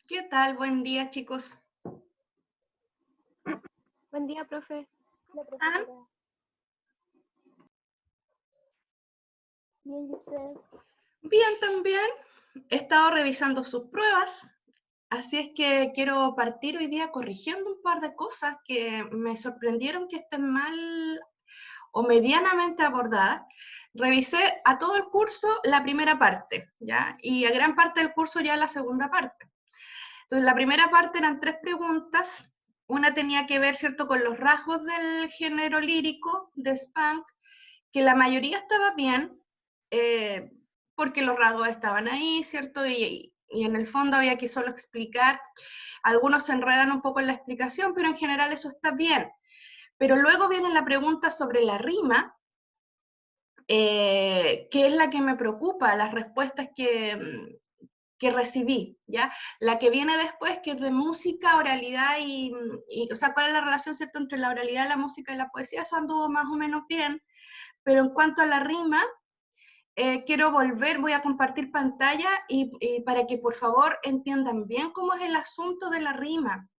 ¿Qué tal? Buen día, chicos. Buen día, profe. La ¿Ah? profesora. Bien, ¿y usted? Bien, también. He estado revisando sus pruebas, así es que quiero partir hoy día corrigiendo un par de cosas que me sorprendieron que estén mal o medianamente abordadas. Revisé a todo el curso la primera parte, ¿ya? Y a gran parte del curso ya la segunda parte. Entonces, la primera parte eran 3 preguntas. Una tenía que ver, ¿cierto?, con los rasgos del género lírico de Spank, que la mayoría estaba bien, eh, porque los rasgos estaban ahí, ¿cierto? Y en el fondo había que solo explicar. Algunos se enredan un poco en la explicación, pero en general eso está bien. Pero luego viene la pregunta sobre la rima, que es la que me preocupa, las respuestas que recibí, ¿ya? La que viene después, que es de música, oralidad o sea, ¿cuál es la relación, cierto, entre la oralidad, la música y la poesía? Eso anduvo más o menos bien, pero en cuanto a la rima, quiero volver, voy a compartir pantalla y para que por favor entiendan bien cómo es el asunto de la rima.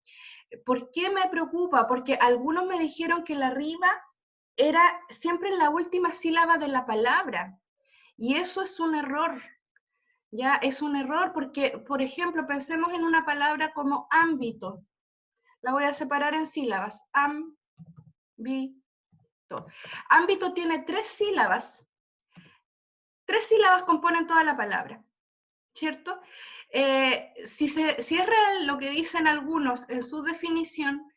¿Por qué me preocupa? Porque algunos me dijeron que la rima era siempre en la última sílaba de la palabra. Y eso es un error, ya es un error porque, por ejemplo, pensemos en una palabra como ámbito. La voy a separar en sílabas. Ámbito. Ámbito tiene 3 sílabas. 3 sílabas componen toda la palabra, ¿cierto? Si es real lo que dicen algunos en su definición,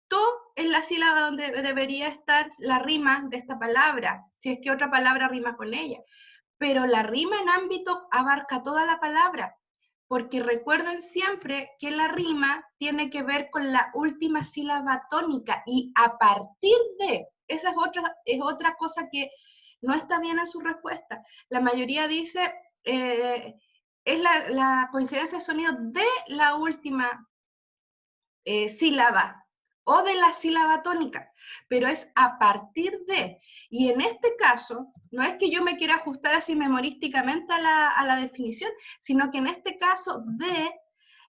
to es la sílaba donde debería estar la rima de esta palabra, si es que otra palabra rima con ella. Pero la rima en ámbito abarca toda la palabra, porque recuerden siempre que la rima tiene que ver con la última sílaba tónica y a partir de, esa es otra cosa que no está bien en su respuesta. La mayoría dice, es la coincidencia de sonido de la última sílaba o de la sílaba tónica, pero es a partir de. Y en este caso, no es que yo me quiera ajustar así memorísticamente a la definición, sino que en este caso de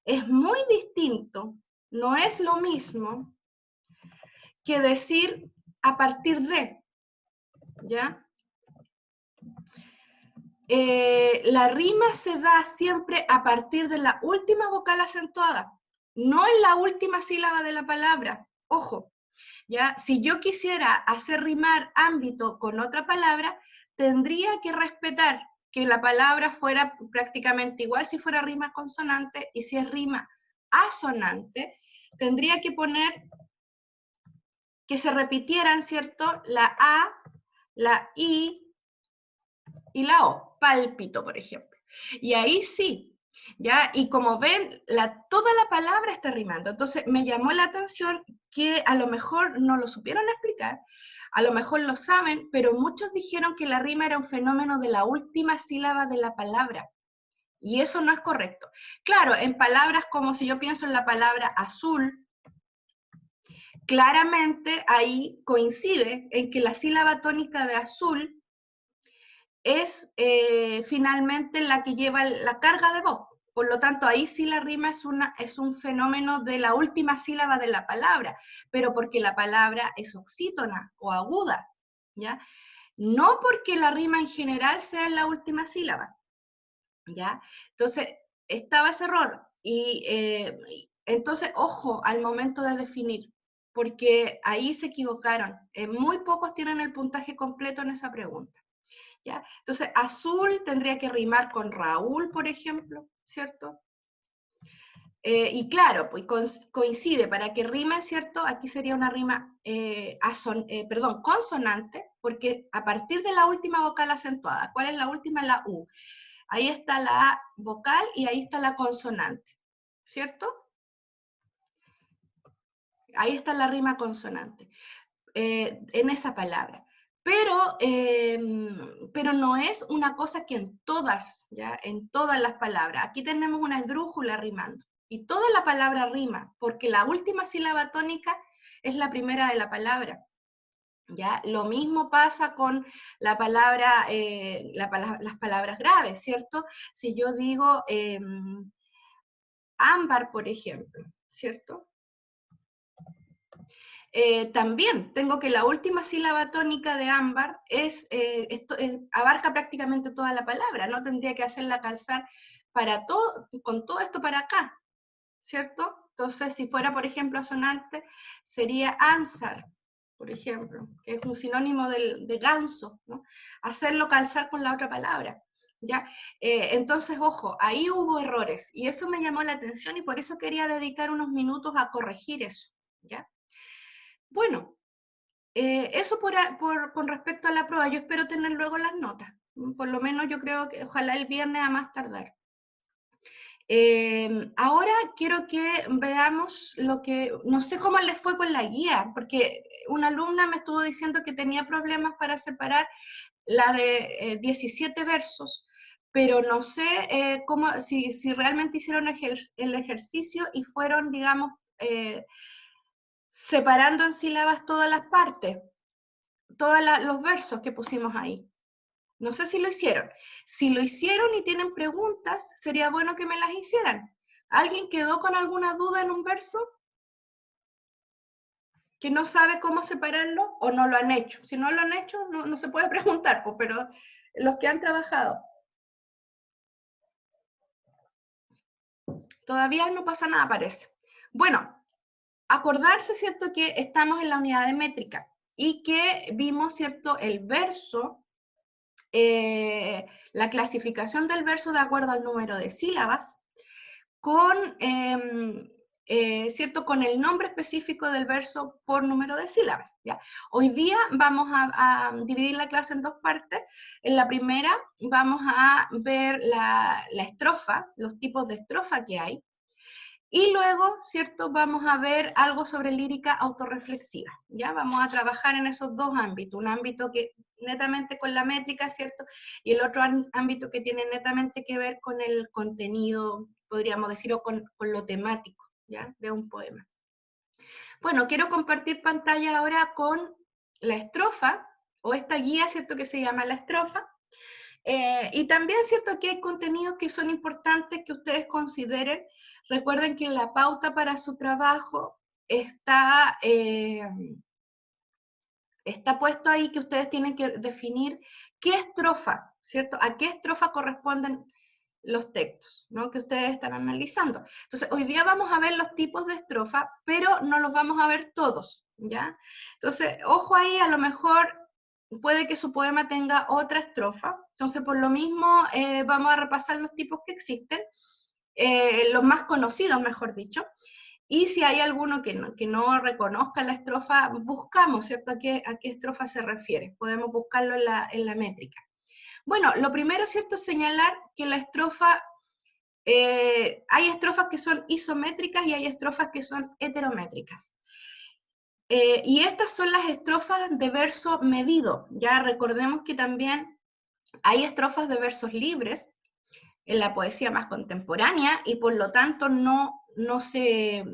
es muy distinto, no es lo mismo que decir a partir de, ¿ya? La rima se da siempre a partir de la última vocal acentuada, no en la última sílaba de la palabra. Ojo, ¿ya? Si yo quisiera hacer rimar ámbito con otra palabra, tendría que respetar que la palabra fuera prácticamente igual si fuera rima consonante, y si es rima asonante, tendría que poner que se repitieran, ¿cierto?, la A, la I y la O, pálpito, por ejemplo. Y ahí sí, ¿ya? Y como ven, toda la palabra está rimando. Entonces me llamó la atención que a lo mejor no lo supieron explicar, a lo mejor lo saben, pero muchos dijeron que la rima era un fenómeno de la última sílaba de la palabra. Y eso no es correcto. Claro, en palabras como si yo pienso en la palabra azul, claramente ahí coincide en que la sílaba tónica de azul es finalmente la que lleva la carga de voz. Por lo tanto, ahí sí la rima es un fenómeno de la última sílaba de la palabra, pero porque la palabra es oxítona o aguda, ¿ya? No porque la rima en general sea en la última sílaba, ¿ya? Entonces, estaba ese error. Y entonces, ojo al momento de definir, porque ahí se equivocaron. Muy pocos tienen el puntaje completo en esa pregunta. ¿Ya? Entonces, azul tendría que rimar con Raúl, por ejemplo, ¿cierto? Y claro, pues coincide, para que rime, ¿cierto? Aquí sería una rima, consonante, porque a partir de la última vocal acentuada, ¿cuál es la última? La U. Ahí está la vocal y ahí está la consonante, ¿cierto? Ahí está la rima consonante, en esa palabra. Pero no es una cosa que en todas, ¿ya? En todas las palabras. Aquí tenemos una esdrújula rimando. Y toda la palabra rima, porque la última sílaba tónica es la primera de la palabra. ¿ya? Lo mismo pasa con la palabra, las palabras graves, ¿cierto? Si yo digo ámbar, por ejemplo, ¿cierto? También tengo que la última sílaba tónica de ámbar abarca prácticamente toda la palabra, no tendría que hacerla calzar para todo, con todo esto para acá, ¿cierto? Entonces, si fuera, por ejemplo, asonante, sería ansar, por ejemplo, que es un sinónimo de ganso, ¿no? Hacerlo calzar con la otra palabra, ¿ya? Entonces, ojo, ahí hubo errores, y eso me llamó la atención, y por eso quería dedicar unos minutos a corregir eso, ¿ya? Bueno, eso con respecto a la prueba, yo espero tener luego las notas, por lo menos yo creo que ojalá el viernes a más tardar. Ahora quiero que veamos no sé cómo les fue con la guía, porque una alumna me estuvo diciendo que tenía problemas para separar la de 17 versos, pero no sé si realmente hicieron el ejercicio y fueron, digamos, separando en sílabas todas las partes, todos los versos que pusimos ahí. No sé si lo hicieron. Si lo hicieron y tienen preguntas, sería bueno que me las hicieran. ¿Alguien quedó con alguna duda en un verso? ¿Que no sabe cómo separarlo o no lo han hecho? Si no lo han hecho, no se puede preguntar, pues, pero los que han trabajado. Todavía no pasa nada, parece. Bueno, acordarse, ¿cierto?, que estamos en la unidad de métrica y que vimos, ¿cierto?, el verso, la clasificación del verso de acuerdo al número de sílabas, ¿cierto?, con el nombre específico del verso por número de sílabas, ¿ya? Hoy día vamos a dividir la clase en dos partes. En la primera vamos a ver la estrofa, los tipos de estrofa que hay, y luego, ¿cierto?, vamos a ver algo sobre lírica autorreflexiva, ¿ya? Vamos a trabajar en esos dos ámbitos, un ámbito que netamente con la métrica, ¿cierto?, y el otro ámbito que tiene netamente que ver con el contenido, podríamos decir, o con lo temático, ¿ya?, de un poema. Bueno, quiero compartir pantalla ahora con la estrofa, o esta guía, ¿cierto?, que se llama la estrofa, y también, ¿cierto?, que hay contenidos que son importantes que ustedes consideren. Recuerden que la pauta para su trabajo está puesto ahí, que ustedes tienen que definir qué estrofa, ¿cierto? A qué estrofa corresponden los textos, ¿no?, que ustedes están analizando. Entonces, hoy día vamos a ver los tipos de estrofa, pero no los vamos a ver todos, ¿ya? Entonces, ojo ahí, a lo mejor puede que su poema tenga otra estrofa, entonces por lo mismo vamos a repasar los tipos que existen, los más conocidos, mejor dicho, y si hay alguno que no reconozca la estrofa, buscamos, ¿cierto?, a qué estrofa se refiere, podemos buscarlo en la métrica. Bueno, lo primero, ¿cierto?, es señalar que la estrofa, hay estrofas que son isométricas y hay estrofas que son heterométricas. Y estas son las estrofas de verso medido. Ya recordemos que también hay estrofas de versos libres en la poesía más contemporánea y por lo tanto no hay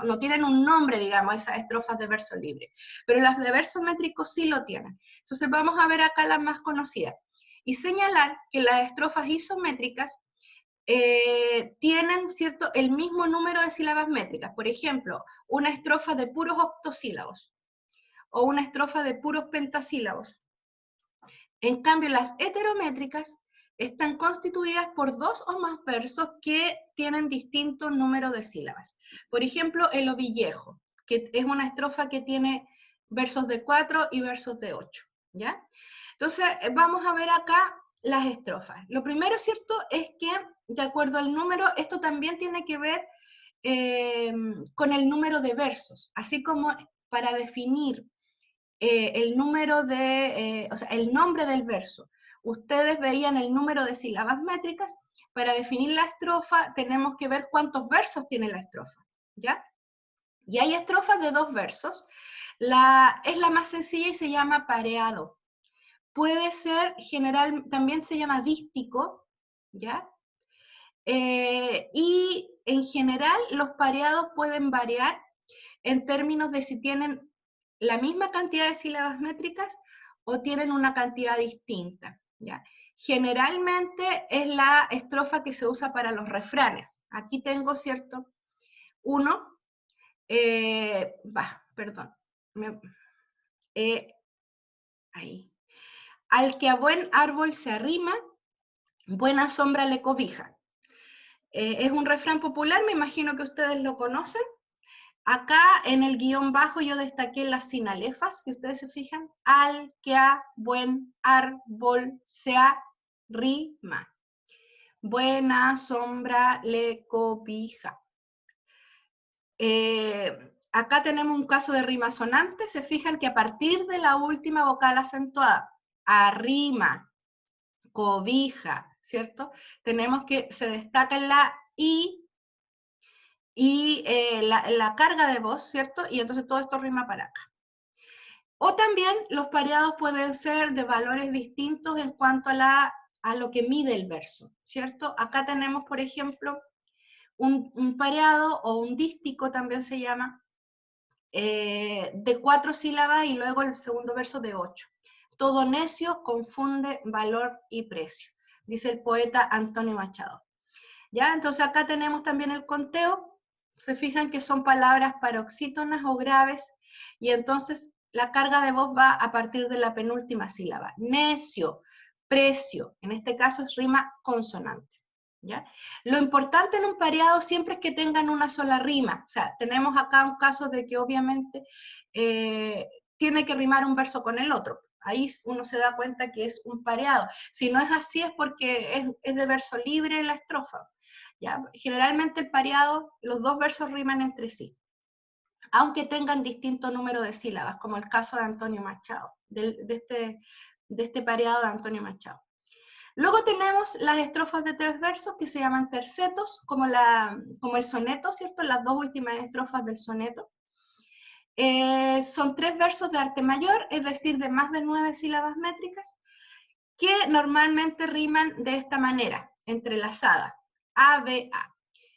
no tienen un nombre, digamos, esas estrofas de verso libre. Pero las de verso métrico sí lo tienen. Entonces vamos a ver acá las más conocidas. Y señalar que las estrofas isométricas tienen, ¿cierto?, el mismo número de sílabas métricas. Por ejemplo, una estrofa de puros octosílabos o una estrofa de puros pentasílabos. En cambio, las heterométricas están constituidas por dos o más versos que tienen distinto número de sílabas. Por ejemplo, el ovillejo, que es una estrofa que tiene versos de 4 y versos de 8, ¿ya? Entonces, vamos a ver acá las estrofas. Lo primero, ¿cierto?, es que, de acuerdo al número, esto también tiene que ver con el número de versos, así como para definir el número o sea, el nombre del verso. Ustedes veían el número de sílabas métricas. Para definir la estrofa tenemos que ver cuántos versos tiene la estrofa, ¿ya? Y hay estrofas de 2 versos. Es la más sencilla y se llama pareado. Puede ser también se llama dístico, ¿ya? Y en general los pareados pueden variar en términos de si tienen la misma cantidad de sílabas métricas o tienen una cantidad distinta, ¿ya? Generalmente es la estrofa que se usa para los refranes. Aquí tengo, ¿cierto? Uno, perdón, ahí. Al que a buen árbol se arrima, buena sombra le cobija. Es un refrán popular, me imagino que ustedes lo conocen. Acá en el guión bajo yo destaqué las sinalefas, si ustedes se fijan. Al que a buen árbol se arrima, buena sombra le cobija. Acá tenemos un caso de rima sonante, se fijan que a partir de la última vocal acentuada, arrima, cobija, ¿cierto? Tenemos que se destaca la I y la carga de voz, ¿cierto? Y entonces todo esto rima para acá. O también los pareados pueden ser de valores distintos en cuanto a lo que mide el verso, ¿cierto? Acá tenemos, por ejemplo, un pareado o un dístico también se llama, de 4 sílabas y luego el segundo verso de 8. Todo necio confunde valor y precio, dice el poeta Antonio Machado. ¿Ya? Entonces acá tenemos también el conteo, se fijan que son palabras paroxítonas o graves, y entonces la carga de voz va a partir de la penúltima sílaba. Necio, precio, en este caso es rima consonante. ¿Ya? Lo importante en un pareado siempre es que tengan una sola rima. O sea, tenemos acá un caso de que obviamente tiene que rimar un verso con el otro. Ahí uno se da cuenta que es un pareado. Si no es así es porque es de verso libre la estrofa. ¿Ya? Generalmente el pareado, los dos versos riman entre sí, aunque tengan distinto número de sílabas, como el caso de Antonio Machado, de este pareado de Antonio Machado. Luego tenemos las estrofas de 3 versos que se llaman tercetos, como el soneto, ¿cierto? Las dos últimas estrofas del soneto. Son 3 versos de arte mayor, es decir, de más de 9 sílabas métricas, que normalmente riman de esta manera, entrelazada, A, B, A.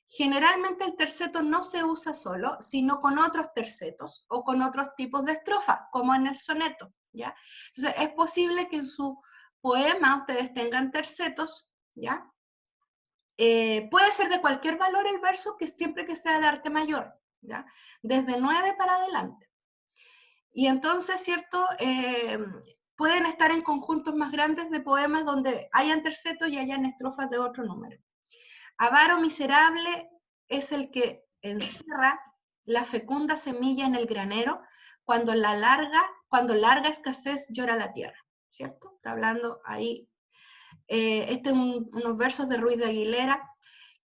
Generalmente el terceto no se usa solo, sino con otros tercetos o con otros tipos de estrofas, como en el soneto, ¿ya? Entonces, es posible que en su poema ustedes tengan tercetos, ¿ya? Puede ser de cualquier valor el verso, que siempre que sea de arte mayor, ¿ya? Desde 9 para adelante. Y entonces, ¿cierto? Pueden estar en conjuntos más grandes de poemas donde hayan tercetos y hayan estrofas de otro número. Avaro miserable es el que encierra la fecunda semilla en el granero cuando larga escasez llora la tierra, ¿cierto? Está hablando ahí, unos versos de Ruiz de Aguilera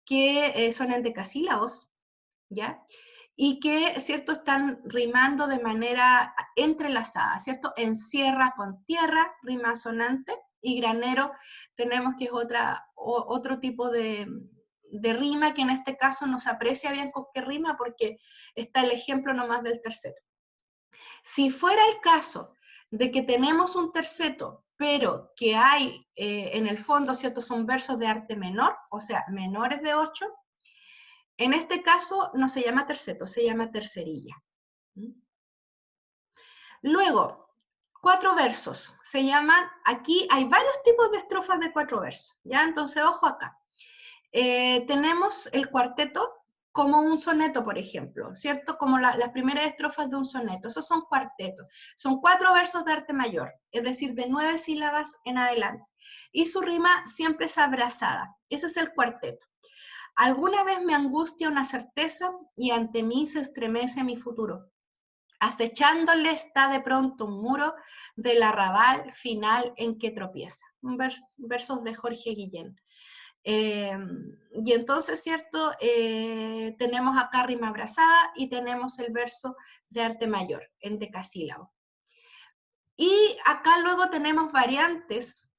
que son endecasílabos, ¿ya? Y que, ¿cierto?, están rimando de manera entrelazada, ¿cierto? Encierra con tierra, rima sonante, y granero tenemos que es otro tipo de rima que en este caso no se aprecia bien con qué rima porque está el ejemplo nomás del terceto. Si fuera el caso de que tenemos un terceto, pero que hay en el fondo, ¿cierto?, son versos de arte menor, o sea, menores de 8, en este caso no se llama terceto, se llama tercerilla. Luego, 4 versos. Se llaman, aquí hay varios tipos de estrofas de 4 versos, ¿ya? Entonces, ojo acá. Tenemos el cuarteto como un soneto, por ejemplo, ¿cierto? Como las primeras estrofas de un soneto. Esos son cuartetos. Son 4 versos de arte mayor, es decir, de 9 sílabas en adelante. Y su rima siempre es abrazada. Ese es el cuarteto. Alguna vez me angustia una certeza y ante mí se estremece mi futuro. Acechándole está de pronto un muro del arrabal final en que tropieza. Versos de Jorge Guillén. Y entonces, ¿cierto? Tenemos acá rima abrazada y tenemos el verso de arte mayor, en decasílabo. Y acá luego tenemos variantes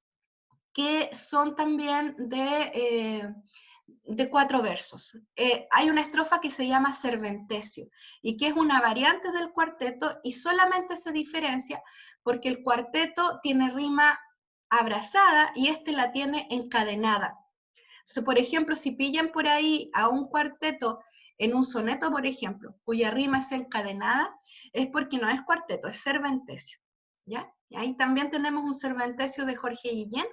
que son también de 4 versos. Hay una estrofa que se llama Cervantesio y que es una variante del cuarteto y solamente se diferencia porque el cuarteto tiene rima abrazada y este la tiene encadenada. Entonces, por ejemplo, si pillan por ahí a un cuarteto en un soneto, por ejemplo, cuya rima es encadenada, es porque no es cuarteto, es cerventecio, ¿ya? Y ahí también tenemos un cerventecio de Jorge Guillén.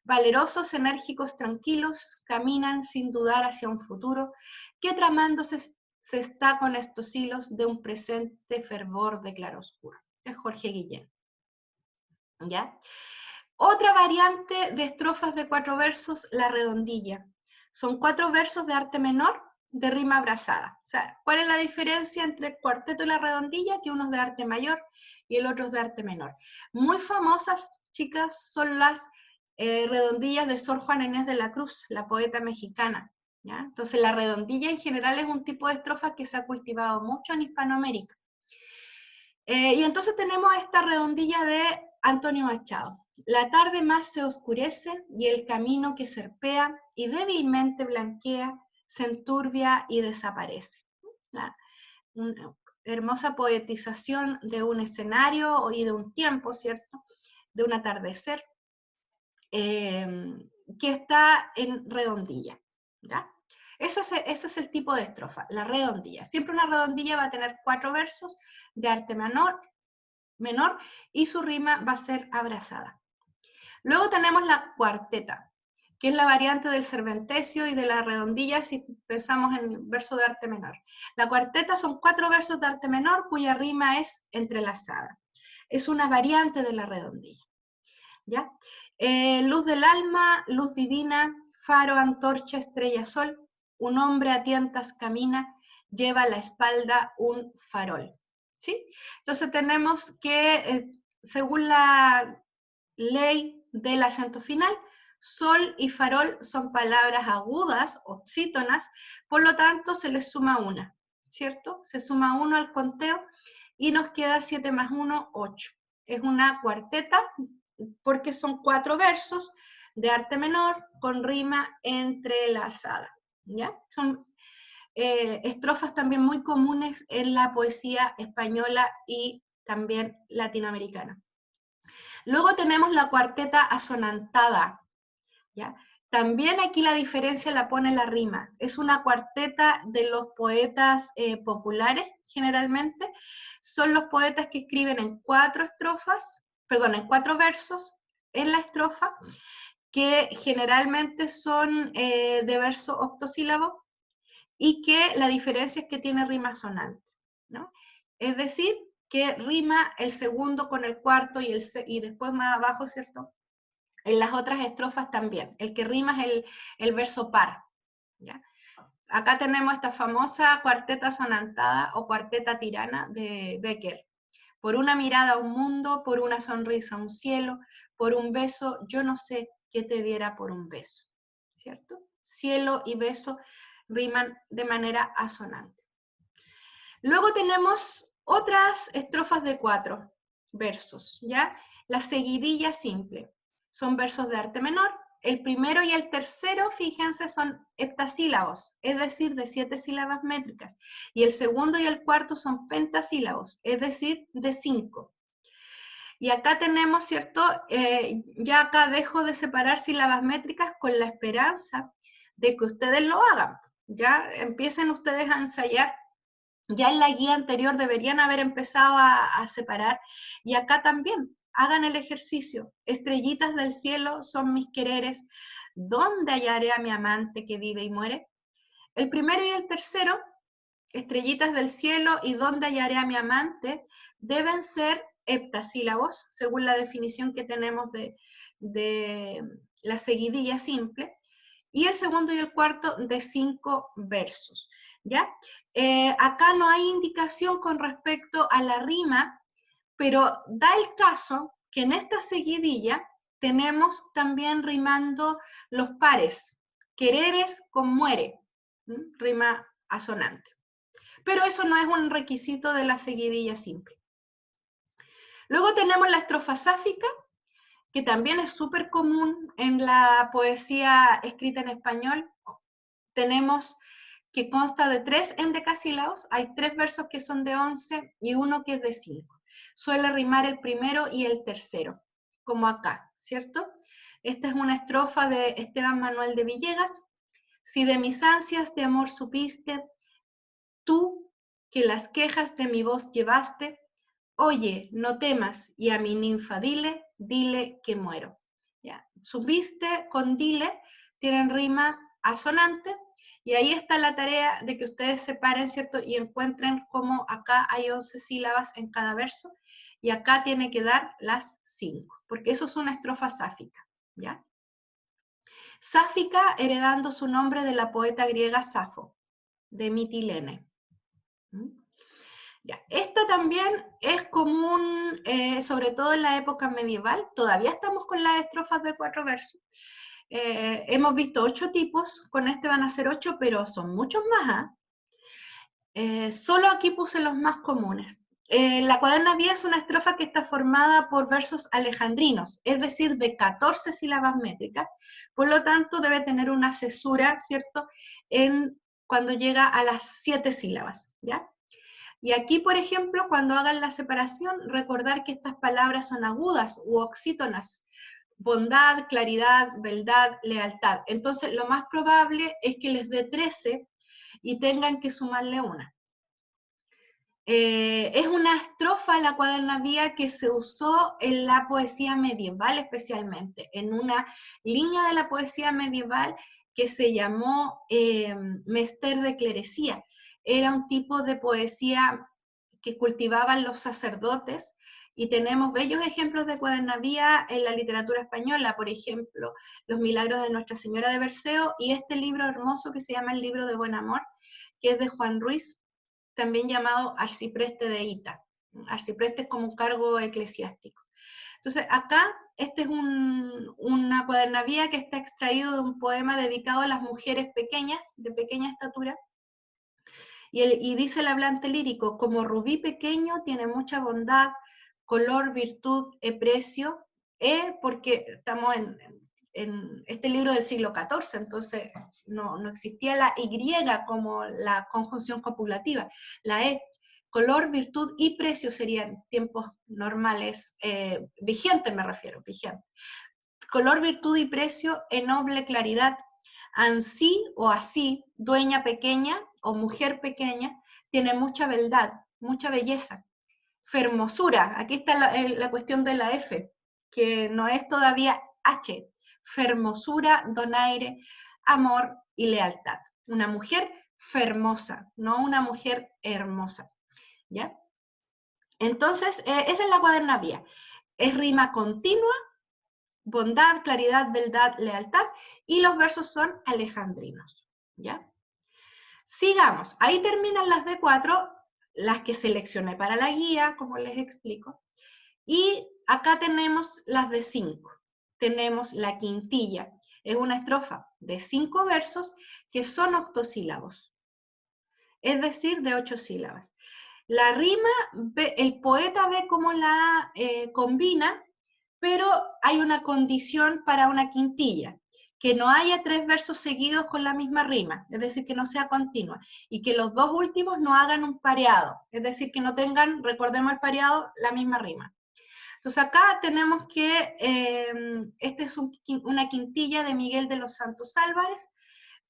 Valerosos, enérgicos, tranquilos, caminan sin dudar hacia un futuro, que tramándose se está con estos hilos de un presente fervor de claroscuro. Es Jorge Guillén, ¿ya? Otra variante de estrofas de 4 versos, la redondilla. Son 4 versos de arte menor de rima abrazada. O sea, ¿cuál es la diferencia entre el cuarteto y la redondilla? Que uno es de arte mayor y el otro es de arte menor. Muy famosas, chicas, son las redondillas de Sor Juana Inés de la Cruz, la poeta mexicana, ¿ya? Entonces la redondilla en general es un tipo de estrofa que se ha cultivado mucho en Hispanoamérica. Y entonces tenemos esta redondilla de Antonio Machado. La tarde más se oscurece y el camino que serpea y débilmente blanquea se enturbia y desaparece. Una hermosa poetización de un escenario y de un tiempo, ¿cierto? De un atardecer, que está en redondilla, ¿ya? Ese es el tipo de estrofa, la redondilla. Siempre una redondilla va a tener 4 versos de arte menor y su rima va a ser abrazada. Luego tenemos la cuarteta, que es la variante del cerventecio y de la redondilla si pensamos en verso de arte menor. La cuarteta son 4 versos de arte menor cuya rima es entrelazada. Es una variante de la redondilla, ¿ya? Luz del alma, luz divina, faro, antorcha, estrella, sol, un hombre a tientas camina, lleva a la espalda un farol, ¿sí? Entonces tenemos que, según la ley del acento final, sol y farol son palabras agudas, oxítonas, por lo tanto se les suma una, ¿cierto? Se suma 1 al conteo y nos queda 7 más 1, 8. Es una cuarteta porque son 4 versos de arte menor con rima entrelazada, ¿ya? Son estrofas también muy comunes en la poesía española y también latinoamericana. Luego tenemos la cuarteta asonantada, ¿ya? También aquí la diferencia la pone la rima. Es una cuarteta de los poetas populares, generalmente. Son los poetas que escriben en 4 estrofas, perdón, en 4 versos en la estrofa, que generalmente son de verso octosílabo y que la diferencia es que tiene rima asonante, ¿no? Es decir, que rima el segundo con el cuarto y después más abajo, ¿cierto? En las otras estrofas también. El que rima es el verso par, ¿ya? Acá tenemos esta famosa cuarteta sonantada o cuarteta tirana de Becker. Por una mirada a un mundo, por una sonrisa a un cielo, por un beso, yo no sé qué te diera por un beso, ¿cierto? Cielo y beso riman de manera asonante. Luego tenemos otras estrofas de 4 versos, ¿ya? La seguidilla simple. Son versos de arte menor. El primero y el tercero, fíjense, son heptasílabos, es decir, de 7 sílabas métricas. Y el segundo y el cuarto son pentasílabos, es decir, de 5. Y acá tenemos, ¿cierto? Ya acá dejo de separar sílabas métricas con la esperanza de que ustedes lo hagan. Ya empiecen ustedes a ensayar. Ya en la guía anterior deberían haber empezado a separar. Y acá también, hagan el ejercicio. Estrellitas del cielo son mis quereres. ¿Dónde hallaré a mi amante que vive y muere? El primero y el tercero, estrellitas del cielo y ¿dónde hallaré a mi amante? Deben ser heptasílabos, según la definición que tenemos de la seguidilla simple. Y el segundo y el cuarto de 5 versos, ¿ya? Acá no hay indicación con respecto a la rima, pero da el caso que en esta seguidilla tenemos también rimando los pares, quereres con muere, rima asonante. Pero eso no es un requisito de la seguidilla simple. Luego tenemos la estrofa sáfica, que también es súper común en la poesía escrita en español. Tenemos que consta de 3 endecasílabos, hay 3 versos que son de 11 y uno que es de 5. Suele rimar el primero y el tercero, como acá, ¿cierto? Esta es una estrofa de Esteban Manuel de Villegas. Si de mis ansias de amor supiste, Tú, que las quejas de mi voz llevaste, oye, no temas, y a mi ninfa dile, dile que muero. Ya. Subiste con dile, tienen rima asonante, y ahí está la tarea de que ustedes separen, ¿cierto? Y encuentren cómo acá hay 11 sílabas en cada verso, y acá tiene que dar las 5, porque eso es una estrofa sáfica, ¿ya? Sáfica heredando su nombre de la poeta griega Safo, de Mitilene. ¿Mm? Ya. Esta también es común, sobre todo en la época medieval. Todavía estamos con las estrofas de 4 versos. Hemos visto 8 tipos, con este van a ser 8, pero son muchos más. Solo aquí puse los más comunes. La cuaderna vía es una estrofa que está formada por versos alejandrinos, es decir, de 14 sílabas métricas, por lo tanto debe tener una cesura, ¿cierto?, cuando llega a las 7 sílabas, ¿ya? Y aquí, por ejemplo, cuando hagan la separación, recordar que estas palabras son agudas u oxítonas, bondad, claridad, beldad, lealtad. Entonces, lo más probable es que les dé 13 y tengan que sumarle una. Es una estrofa, la cuaderna vía, que se usó en la poesía medieval especialmente, en una línea de la poesía medieval que se llamó Mester de Clerecía. Era un tipo de poesía que cultivaban los sacerdotes, y tenemos bellos ejemplos de cuaderna vía en la literatura española, por ejemplo, Los Milagros de Nuestra Señora de Berceo, y este libro hermoso que se llama El Libro de Buen Amor, que es de Juan Ruiz, también llamado arcipreste de Ita. Arcipreste es como un cargo eclesiástico. Entonces, acá, este es una cuaderna vía que está extraído de un poema dedicado a las mujeres pequeñas, de pequeña estatura, y dice el hablante lírico: como rubí pequeño, tiene mucha bondad, color, virtud, precio, porque estamos en este libro del siglo XIV, entonces no existía la Y como la conjunción copulativa, la E. Color, virtud y precio serían tiempos normales, vigentes me refiero, vigentes. Color, virtud y precio en noble claridad. Ansí o así, dueña pequeña o mujer pequeña, tiene mucha beldad, mucha belleza. Fermosura, aquí está la cuestión de la F, que no es todavía H. Fermosura, donaire, amor y lealtad. Una mujer fermosa, no una mujer hermosa, ¿ya? Entonces, esa es la cuaderna vía. Es rima continua, bondad, claridad, beldad, lealtad, y los versos son alejandrinos, ¿ya? Sigamos, ahí terminan las de 4, las que seleccioné para la guía, como les explico, y acá tenemos las de 5. Tenemos la quintilla, es una estrofa de 5 versos que son octosílabos, es decir, de 8 sílabas. La rima, el poeta ve cómo la combina, pero hay una condición para una quintilla: que no haya 3 versos seguidos con la misma rima, es decir, que no sea continua, y que los 2 últimos no hagan un pareado, es decir, que no tengan, recordemos el pareado, la misma rima. Entonces acá tenemos que, esta es una quintilla de Miguel de los Santos Álvarez.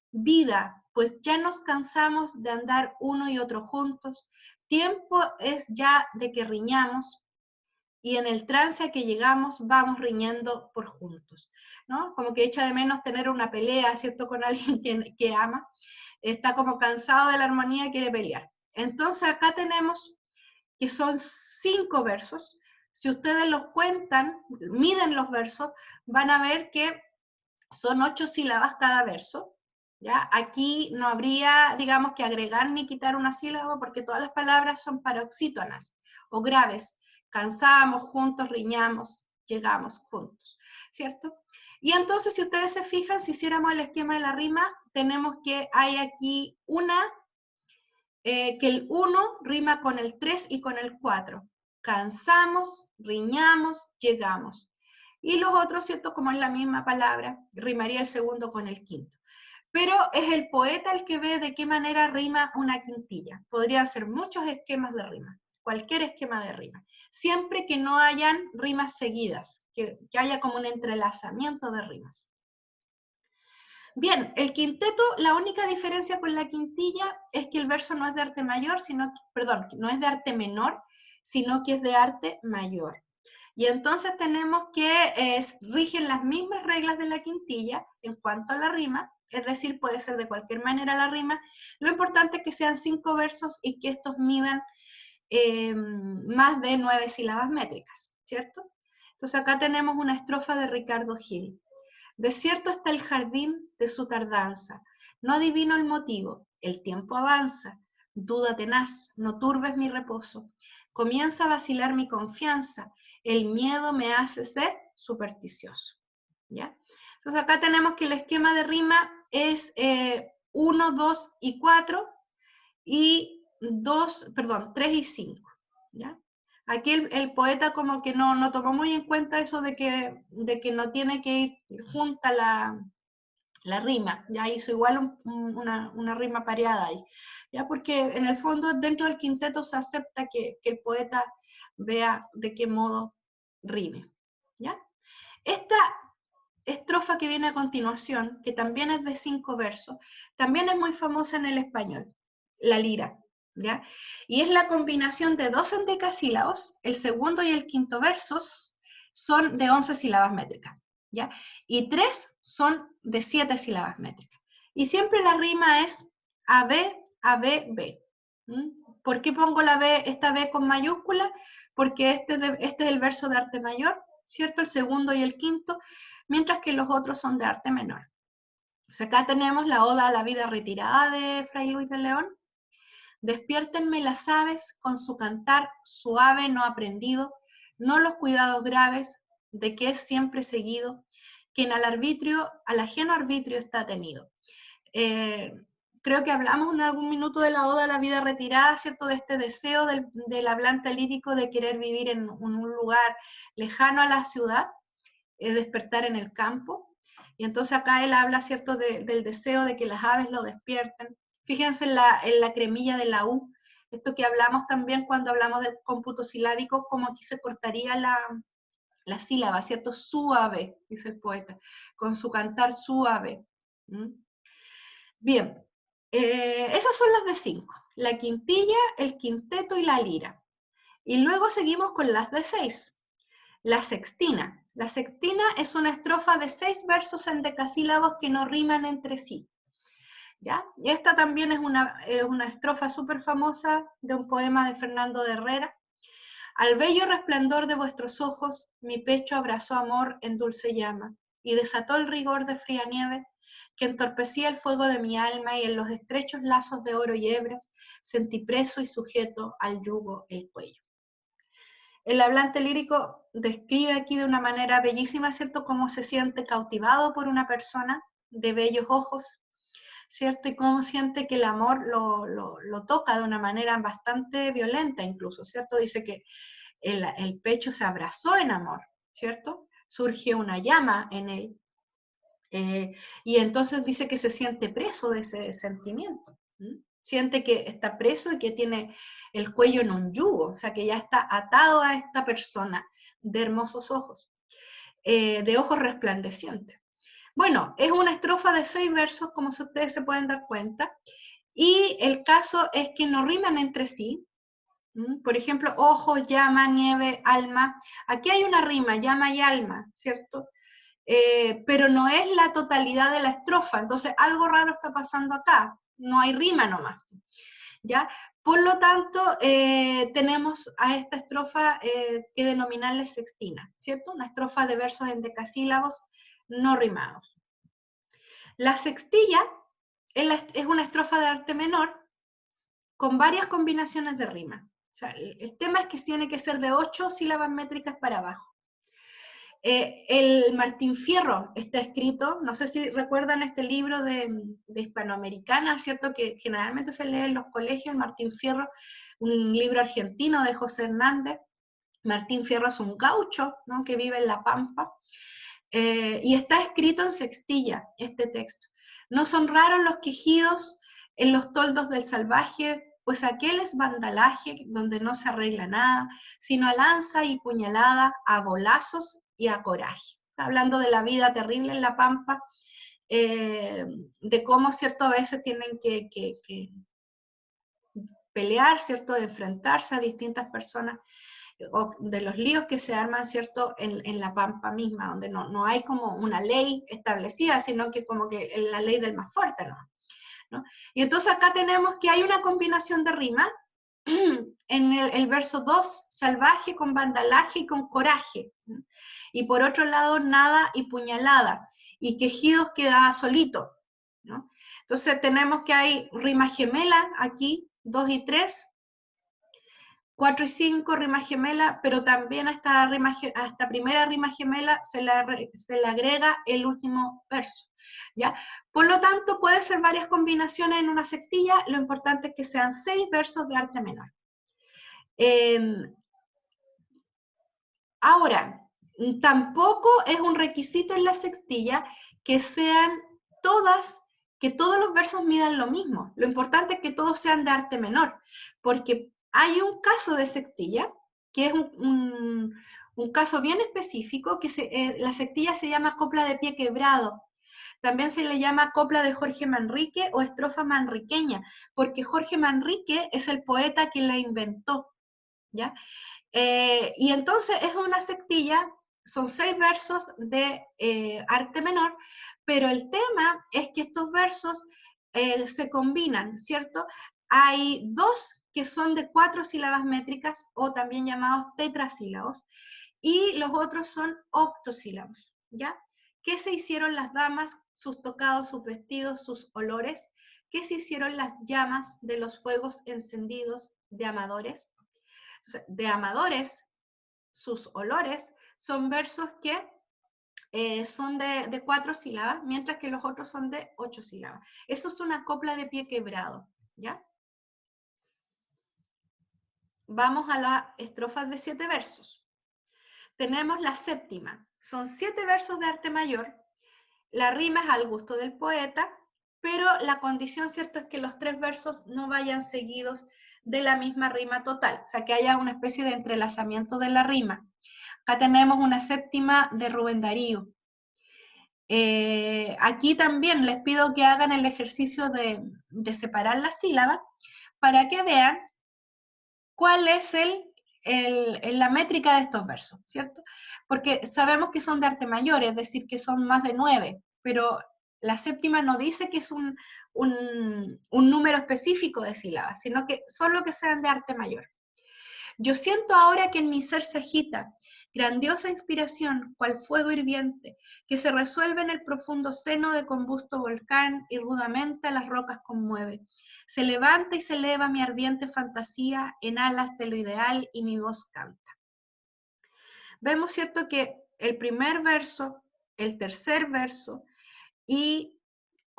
Vida, pues ya nos cansamos de andar uno y otro juntos, tiempo es ya de que riñamos, y en el trance a que llegamos vamos riñendo por juntos, ¿no? Como que echa de menos tener una pelea, ¿cierto?, con alguien que ama, está como cansado de la armonía y quiere pelear. Entonces acá tenemos que son 5 versos. Si ustedes los cuentan, miden los versos, van a ver que son 8 sílabas cada verso, ¿ya? Aquí no habría, digamos, que agregar ni quitar una sílaba, porque todas las palabras son paroxítonas o graves. Cansamos, juntos, riñamos, llegamos juntos, ¿cierto? Y entonces, si ustedes se fijan, si hiciéramos el esquema de la rima, tenemos que hay aquí que el 1 rima con el 3 y con el 4. Cansamos, riñamos, llegamos. Y los otros, ¿cierto? Como es la misma palabra, rimaría el segundo con el quinto. Pero es el poeta el que ve de qué manera rima una quintilla. Podrían ser muchos esquemas de rima, cualquier esquema de rima, siempre que no hayan rimas seguidas, que haya como un entrelazamiento de rimas. Bien, el quinteto, la única diferencia con la quintilla es que el verso no es de arte mayor, perdón, no es de arte menor, sino que es de arte mayor. Y entonces tenemos que rigen las mismas reglas de la quintilla en cuanto a la rima, es decir, puede ser de cualquier manera la rima. Lo importante es que sean 5 versos y que estos midan más de 9 sílabas métricas, ¿cierto? Entonces acá tenemos una estrofa de Ricardo Gil. Desierto está el jardín de su tardanza, no adivino el motivo, el tiempo avanza, duda tenaz, no turbes mi reposo, comienza a vacilar mi confianza, el miedo me hace ser supersticioso, ¿ya? Entonces acá tenemos que el esquema de rima es 1, 2 y 4 y 3 y 5, ¿ya? Aquí el poeta como que no tomó muy en cuenta eso de que no tiene que ir junta la rima, ya hizo igual una rima pareada ahí, ya porque en el fondo dentro del quinteto se acepta que el poeta vea de qué modo rime, ¿ya? Esta estrofa que viene a continuación, que también es de 5 versos, también es muy famosa en el español, la lira, ¿ya? Y es la combinación de 2 endecasílabos, el segundo y el quinto versos son de 11 sílabas métricas, ¿ya? Y 3 son de 7 sílabas métricas. Y siempre la rima es AB, AB, B. ¿Por qué pongo esta B con mayúscula? Porque este es el verso de arte mayor, ¿cierto? El segundo y el quinto, mientras que los otros son de arte menor. Pues acá tenemos la Oda a la vida retirada de Fray Luis de León. Despiértenme las aves con su cantar suave no aprendido, no los cuidados graves de que es siempre seguido, quien al ajeno arbitrio está tenido. Creo que hablamos en algún minuto de la Oda a la vida retirada, ¿cierto? De este deseo del hablante lírico de querer vivir en un lugar lejano a la ciudad, despertar en el campo. Y entonces acá él habla, ¿cierto?, del deseo de que las aves lo despierten. Fíjense en la cremilla de la U, esto que hablamos también cuando hablamos del cómputo silábico, como aquí se cortaría la sílaba, ¿cierto? Suave, dice el poeta, con su cantar suave. Bien, esas son las de 5, la quintilla, el quinteto y la lira. Y luego seguimos con las de 6. La sextina. La sextina es una estrofa de 6 versos endecasílabos que no riman entre sí, ¿ya? Y esta también es una estrofa súper famosa de un poema de Fernando de Herrera. Al bello resplandor de vuestros ojos, mi pecho abrazó amor en dulce llama, y desató el rigor de fría nieve, que entorpecía el fuego de mi alma, y en los estrechos lazos de oro y hebras, sentí preso y sujeto al yugo el cuello. El hablante lírico describe aquí de una manera bellísima, ¿cierto?, cómo se siente cautivado por una persona de bellos ojos, ¿cierto? Y cómo siente que el amor lo toca de una manera bastante violenta incluso, ¿cierto? Dice que el pecho se abrazó en amor, ¿cierto? Surge una llama en él. Y entonces dice que se siente preso de ese sentimiento. Siente que está preso y que tiene el cuello en un yugo, o sea que ya está atado a esta persona de hermosos ojos, de ojos resplandecientes. Bueno, es una estrofa de 6 versos, como ustedes se pueden dar cuenta, y el caso es que no riman entre sí. Por ejemplo, ojo, llama, nieve, alma. Aquí hay una rima, llama y alma, ¿cierto? Pero no es la totalidad de la estrofa, entonces algo raro está pasando acá, no hay rima nomás, ¿ya? Por lo tanto, tenemos a esta estrofa que denominarle sextina, ¿cierto? Una estrofa de versos endecasílabos no rimados. La sextilla es una estrofa de arte menor con varias combinaciones de rima. O sea, el tema es que tiene que ser de 8 sílabas métricas para abajo. El Martín Fierro está escrito, no sé si recuerdan este libro de Hispanoamericana, ¿cierto? Que generalmente se lee en los colegios, Martín Fierro, un libro argentino de José Hernández. Martín Fierro es un gaucho, ¿no?, que vive en La Pampa, y está escrito en sextilla este texto. No son raros los quejidos en los toldos del salvaje, pues aquel es vandalaje donde no se arregla nada, sino a lanza y puñalada, a bolazos y a coraje. Está hablando de la vida terrible en La Pampa, de cómo, ¿cierto? A veces tienen que pelear, ¿cierto? Enfrentarse a distintas personas, o de los líos que se arman, ¿cierto? En la pampa misma, donde no hay como una ley establecida, sino que como que la ley del más fuerte, ¿no? Y entonces acá tenemos que hay una combinación de rimas, en el verso 2, salvaje con vandalaje y con coraje, y por otro lado, nada y puñalada, y quejidos queda solito, ¿no? Entonces tenemos que hay rima gemela aquí, 2 y 3, 4 y 5, rima gemela, pero también a esta primera rima gemela se le agrega el último verso, ¿ya? Por lo tanto, puede ser varias combinaciones en una sectilla, lo importante es que sean 6 versos de arte menor. Ahora, tampoco es un requisito en la sextilla que sean que todos los versos midan lo mismo. Lo importante es que todos sean de arte menor, porque hay un caso de sextilla, que es un caso bien específico, que la sextilla se llama copla de pie quebrado. También se le llama copla de Jorge Manrique o estrofa manriqueña, porque Jorge Manrique es el poeta que la inventó, ¿ya? Y entonces es una sectilla, son 6 versos de arte menor, pero el tema es que estos versos se combinan, ¿cierto? Hay 2 que son de 4 sílabas métricas o también llamados tetrasílabos, y los otros son octosílabos, ¿ya? ¿Qué se hicieron las damas, sus tocados, sus vestidos, sus olores? ¿Qué se hicieron las llamas de los fuegos encendidos de amadores? De amadores, sus olores, son versos que son de 4 sílabas, mientras que los otros son de 8 sílabas. Eso es una copla de pie quebrado, ¿ya? Vamos a las estrofas de 7 versos. Tenemos la séptima, son 7 versos de arte mayor, la rima es al gusto del poeta, pero la condición, ¿cierto?, es que los 3 versos no vayan seguidos de la misma rima total, o sea, que haya una especie de entrelazamiento de la rima. Acá tenemos una séptima de Rubén Darío. Aquí también les pido que hagan el ejercicio de separar las sílabas para que vean cuál es la métrica de estos versos, ¿cierto? Porque sabemos que son de arte mayor, es decir, que son más de 9, pero la séptima no dice que es un número específico de sílabas, sino que solo que sean de arte mayor. Yo siento ahora que en mi ser se agita grandiosa inspiración, cual fuego hirviente, que se resuelve en el profundo seno de combusto volcán y rudamente a las rocas conmueve. Se levanta y se eleva mi ardiente fantasía en alas de lo ideal y mi voz canta. Vemos, ¿cierto?, que el primer verso, el tercer verso y,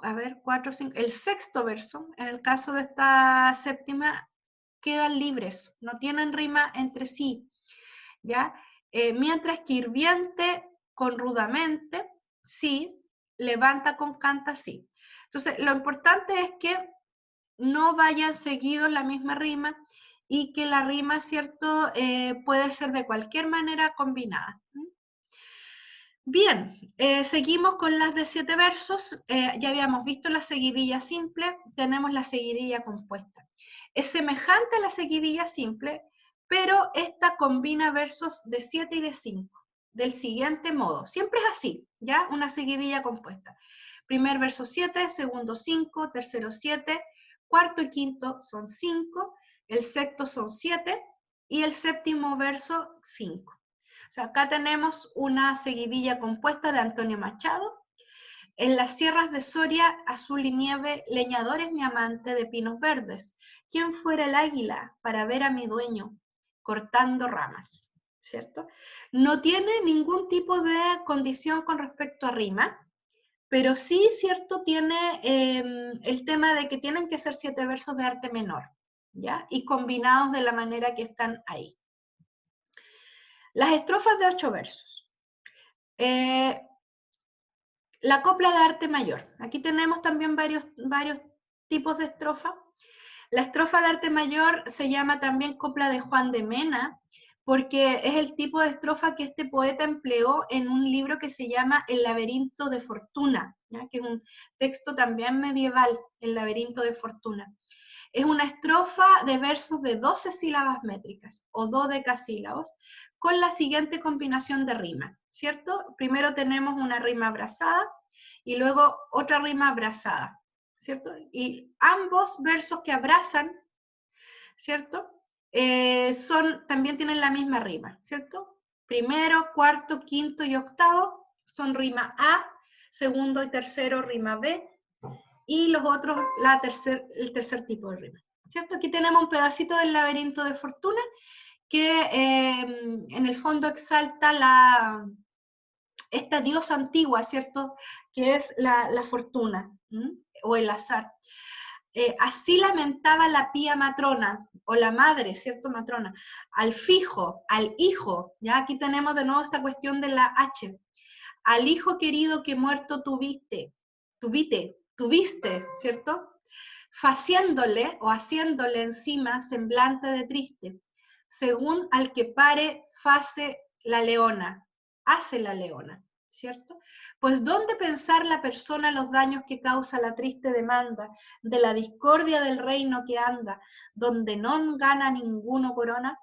a ver, 4, 5, el sexto verso, en el caso de esta séptima, quedan libres, no tienen rima entre sí, ¿ya? Mientras que hirviente con rudamente, sí, levanta con canta, sí. Entonces, lo importante es que no vayan seguidos la misma rima y que la rima, ¿cierto?, puede ser de cualquier manera combinada. Bien, seguimos con las de 7 versos. Ya habíamos visto la seguidilla simple, tenemos la seguidilla compuesta. Es semejante a la seguidilla simple, pero esta combina versos de 7 y de 5, del siguiente modo. Siempre es así, ¿ya? Una seguidilla compuesta. Primer verso 7, segundo 5, tercero 7, cuarto y quinto son 5, el sexto son 7 y el séptimo verso 5. O sea, acá tenemos una seguidilla compuesta de Antonio Machado. En las sierras de Soria, azul y nieve, leñador es mi amante de pinos verdes. ¿Quién fuera el águila para ver a mi dueño cortando ramas? ¿Cierto? No tiene ningún tipo de condición con respecto a rima, pero sí, ¿cierto?, tiene el tema de que tienen que ser 7 versos de arte menor, ¿ya? Y combinados de la manera que están ahí. Las estrofas de 8 versos. La copla de arte mayor. Aquí tenemos también varios tipos de estrofa. La estrofa de arte mayor se llama también copla de Juan de Mena, porque es el tipo de estrofa que este poeta empleó en un libro que se llama El laberinto de Fortuna, ¿ya? Que es un texto también medieval, El laberinto de Fortuna. Es una estrofa de versos de 12 sílabas métricas o dodecasílabos con la siguiente combinación de rima, ¿cierto? Primero tenemos una rima abrazada y luego otra rima abrazada, ¿cierto? Y ambos versos que abrazan, ¿cierto? También tienen la misma rima, ¿cierto? Primero, cuarto, quinto y octavo son rima A, segundo y tercero rima B, y los otros el tercer tipo de rima, ¿cierto? Aquí tenemos un pedacito del laberinto de Fortuna que en el fondo exalta esta diosa antigua, ¿cierto? Que es la fortuna, o el azar. Así lamentaba la pía matrona, o la madre, ¿cierto? Matrona, al fijo, al hijo, ya aquí tenemos de nuevo esta cuestión de la H, al hijo querido que muerto tuviste, ¿cierto? Faciéndole o haciéndole encima semblante de triste, según al que pare, face la leona, hace la leona, ¿cierto? Pues ¿dónde pensar la persona los daños que causa la triste demanda de la discordia del reino que anda, donde no gana ninguno corona?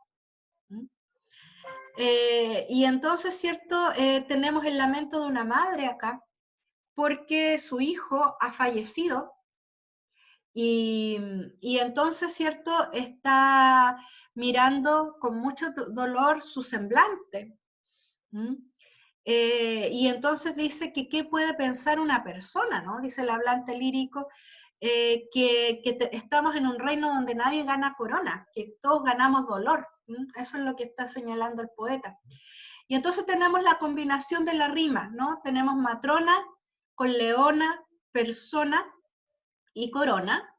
Y entonces, ¿cierto? Tenemos el lamento de una madre acá, porque su hijo ha fallecido y entonces, ¿cierto? Está mirando con mucho dolor su semblante. Y entonces dice que qué puede pensar una persona, ¿no? Dice el hablante lírico, estamos en un reino donde nadie gana corona, que todos ganamos dolor. Eso es lo que está señalando el poeta. Y entonces tenemos la combinación de la rima, ¿no? Tenemos matrona con leona, persona y corona.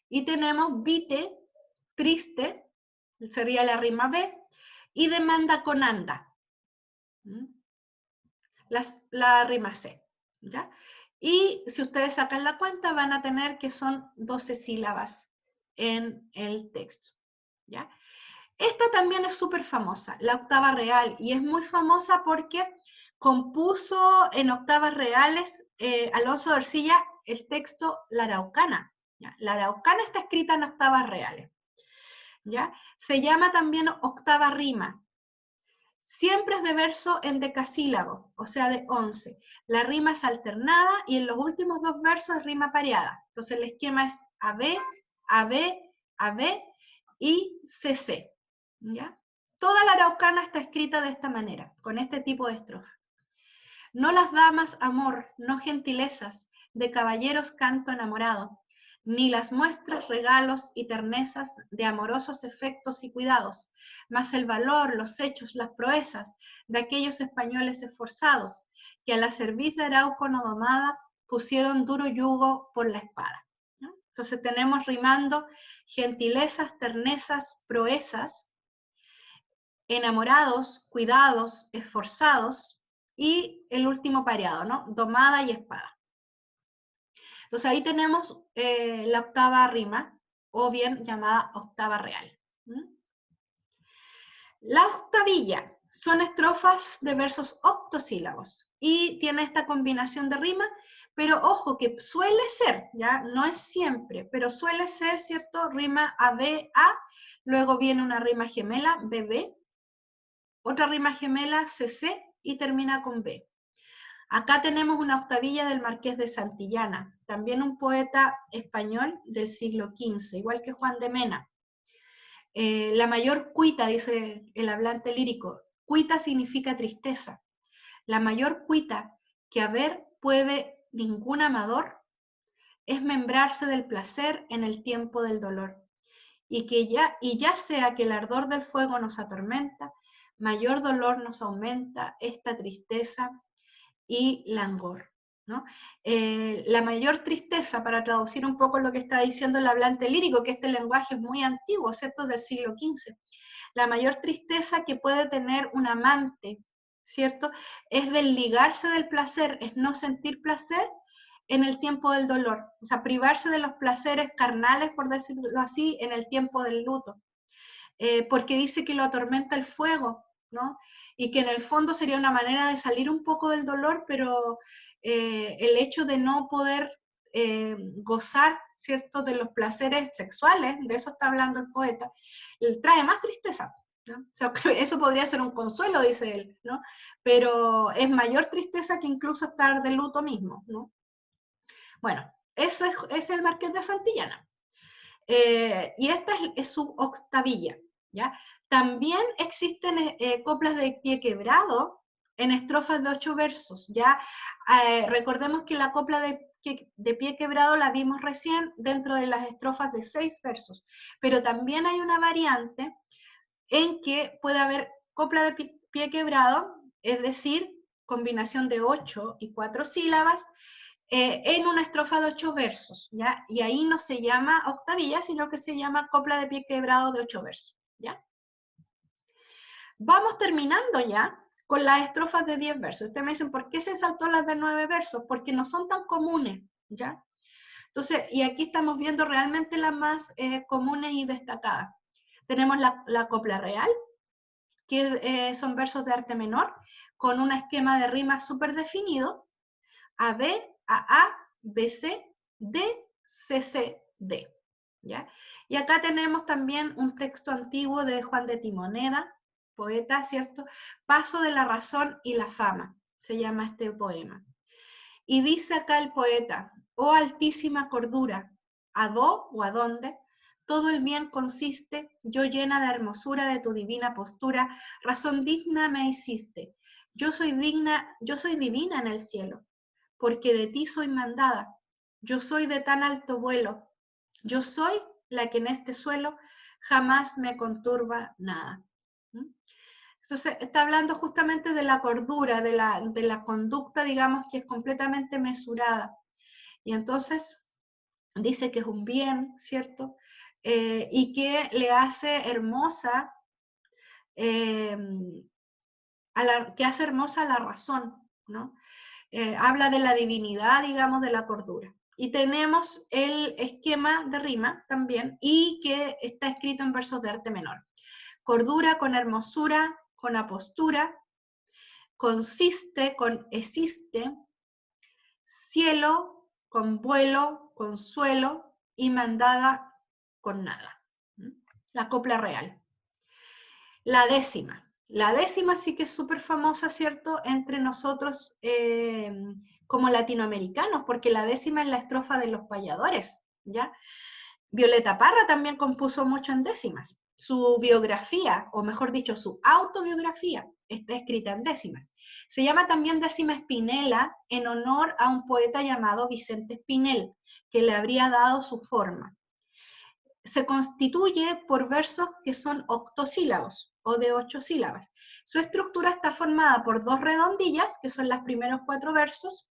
Y tenemos vite, triste, sería la rima B, y demanda con anda. La rima C, ¿ya? Y si ustedes sacan la cuenta van a tener que son 12 sílabas en el texto, ¿ya? Esta también es súper famosa, la octava real, y es muy famosa porque compuso en octavas reales Alonso de Ercilla el texto La Araucana. ¿Ya? La Araucana está escrita en octavas reales. ¿Ya? Se llama también octava rima. Siempre es de verso en decasílabo, o sea, de 11. La rima es alternada y en los últimos dos versos es rima pareada. Entonces el esquema es AB, AB, AB y CC. ¿Ya? Toda la araucana está escrita de esta manera, con este tipo de estrofa. No las damas, amor, no gentilezas, de caballeros canto enamorado, ni las muestras, regalos y ternezas de amorosos efectos y cuidados, mas el valor, los hechos, las proezas de aquellos españoles esforzados, que a la cerviz de Arauco no domada pusieron duro yugo por la espada. ¿No? Entonces tenemos rimando gentilezas, ternezas, proezas, enamorados, cuidados, esforzados, y el último pareado, ¿no? Domada y espada. Entonces ahí tenemos la octava rima, o bien llamada octava real. La octavilla son estrofas de versos octosílabos y tiene esta combinación de rima, pero ojo que suele ser, ya no es siempre, pero suele ser, ¿cierto? Rima AB, A, luego viene una rima gemela, BB, otra rima gemela, CC, y termina con B. Acá tenemos una octavilla del Marqués de Santillana, también un poeta español del siglo XV, igual que Juan de Mena. La mayor cuita, dice el hablante lírico, cuita significa tristeza. La mayor cuita que haber puede ningún amador es membrarse del placer en el tiempo del dolor. Y ya sea que el ardor del fuego nos atormenta, mayor dolor nos aumenta esta tristeza y langor. ¿No? La mayor tristeza, para traducir un poco lo que está diciendo el hablante lírico, que este lenguaje es muy antiguo, ¿cierto? Del siglo XV. La mayor tristeza que puede tener un amante, ¿cierto? Es desligarse del placer, es no sentir placer en el tiempo del dolor, o sea, privarse de los placeres carnales, por decirlo así, en el tiempo del luto. porque dice que lo atormenta el fuego, ¿no? Y que en el fondo sería una manera de salir un poco del dolor, pero el hecho de no poder gozar, ¿cierto?, de los placeres sexuales, de eso está hablando el poeta, le trae más tristeza, ¿no? O sea, eso podría ser un consuelo, dice él, ¿no? Pero es mayor tristeza que incluso estar de luto mismo, ¿no? Bueno, ese es el Marqués de Santillana. Y esta es su octavilla, ¿ya? También existen coplas de pie quebrado en estrofas de 8 versos, ¿ya? Recordemos que la copla de pie quebrado la vimos recién dentro de las estrofas de 6 versos, pero también hay una variante en que puede haber copla de pie quebrado, es decir, combinación de 8 y 4 sílabas, en una estrofa de 8 versos, ¿ya? Y ahí no se llama octavilla, sino que se llama copla de pie quebrado de 8 versos, ¿ya? Vamos terminando ya con las estrofas de 10 versos. Ustedes me dicen, ¿por qué se saltó las de 9 versos? Porque no son tan comunes, ¿ya? Entonces, y aquí estamos viendo realmente las más comunes y destacadas. Tenemos la copla real, que son versos de arte menor, con un esquema de rimas súper definido, A, B, A, B, C, D, C, C, D. ¿Ya? Y acá tenemos también un texto antiguo de Juan de Timoneda, poeta, ¿cierto? Paso de la razón y la fama, se llama este poema. Y dice acá el poeta, oh altísima cordura, ¿a dó o a dónde? Todo el bien consiste, yo llena de hermosura de tu divina postura, razón digna me hiciste. Yo soy divina en el cielo, porque de ti soy mandada. Yo soy de tan alto vuelo. Yo soy la que en este suelo jamás me conturba nada. Entonces, está hablando justamente de la cordura, de la conducta, digamos, que es completamente mesurada. Y entonces dice que es un bien, ¿cierto? Y que le hace hermosa, eh, que hace hermosa la razón, ¿no? Habla de la divinidad, digamos, de la cordura. Y tenemos el esquema de rima también, y que está escrito en versos de arte menor. Cordura con hermosura, con apostura, consiste con existe, cielo con vuelo, consuelo, y mandada con nada. La copla real. La décima sí que es súper famosa, ¿cierto?, entre nosotros como latinoamericanos, porque la décima es la estrofa de los payadores, ¿ya? Violeta Parra también compuso mucho en décimas. Su biografía, o mejor dicho, su autobiografía, está escrita en décimas. Se llama también décima Espinela en honor a un poeta llamado Vicente Espinel, que le habría dado su forma. Se constituye por versos que son octosílabos o de 8 sílabas. Su estructura está formada por 2 redondillas, que son los primeros 4 versos,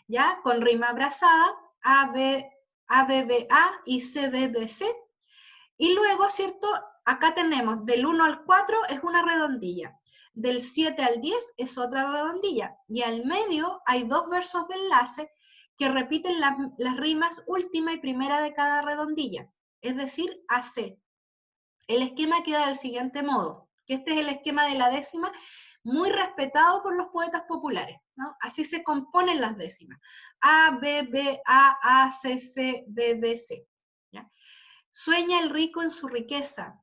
¿ya? Con rima abrazada, A, B, B, A y C, D, D, C. Y luego, ¿cierto? Acá tenemos del 1 al 4 es una redondilla, del 7 al 10 es otra redondilla, y al medio hay 2 versos de enlace que repiten las rimas última y primera de cada redondilla, es decir, AC. El esquema queda del siguiente modo, que este es el esquema de la décima, muy respetado por los poetas populares, ¿no? Así se componen las décimas. A, B, B, A, C, C, D, D, C. ¿Ya? Sueña el rico en su riqueza,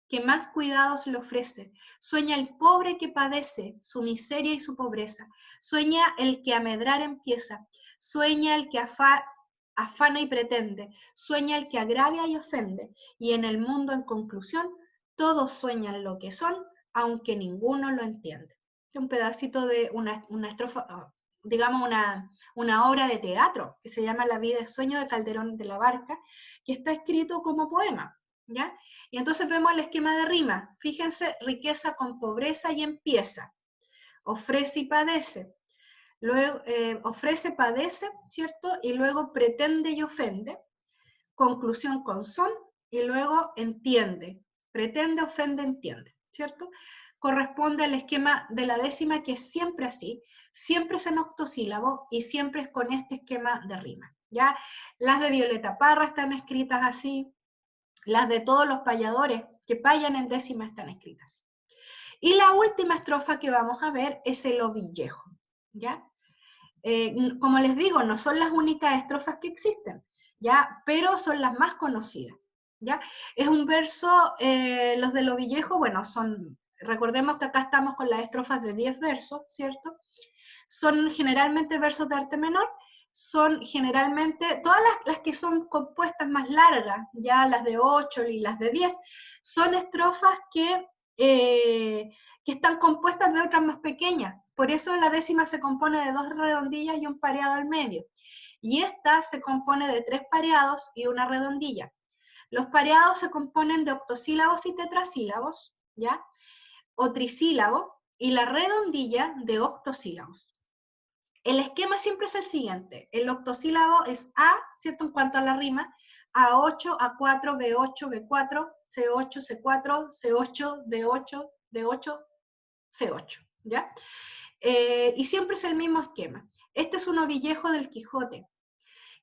que más cuidados le ofrece. Sueña el pobre que padece su miseria y su pobreza. Sueña el que a medrar empieza. Sueña el que afana y pretende. Sueña el que agravia y ofende. Y en el mundo, en conclusión, todos sueñan lo que son, aunque ninguno lo entiende. Un pedacito de una estrofa, digamos una obra de teatro que se llama La vida y sueño de Calderón de la Barca, que está escrito como poema, ¿ya? Y entonces vemos el esquema de rima. Fíjense, riqueza con pobreza y empieza. Ofrece y padece. Luego, ofrece, padece, ¿cierto? Y luego pretende y ofende. Conclusión con son, y luego entiende. Pretende, ofende, entiende, ¿cierto? Corresponde al esquema de la décima, que es siempre así, siempre es en octosílabo y siempre es con este esquema de rima, ¿ya? Las de Violeta Parra están escritas así, las de todos los payadores que vayan en décima están escritas. Y la última estrofa que vamos a ver es el ovillejo, ¿ya? Como les digo, no son las únicas estrofas que existen, ¿ya? Pero son las más conocidas, ¿ya? Es un verso, los del ovillejo, bueno, recordemos que acá estamos con las estrofas de 10 versos, ¿cierto? Son generalmente versos de arte menor, son generalmente, todas las que son compuestas más largas, ya las de 8 y las de 10, son estrofas que están compuestas de otras más pequeñas. Por eso la décima se compone de 2 redondillas y un pareado al medio. Y esta se compone de 3 pareados y una redondilla. Los pareados se componen de octosílabos y tetrasílabos, ¿ya? O trisílabo, y la redondilla de octosílabos. El esquema siempre es el siguiente. El octosílabo es A, ¿cierto? En cuanto a la rima, A8, A4, B8, B4, C8, C4, C8, D8, D8, C8, ¿ya? Y siempre es el mismo esquema. Este es un ovillejo del Quijote.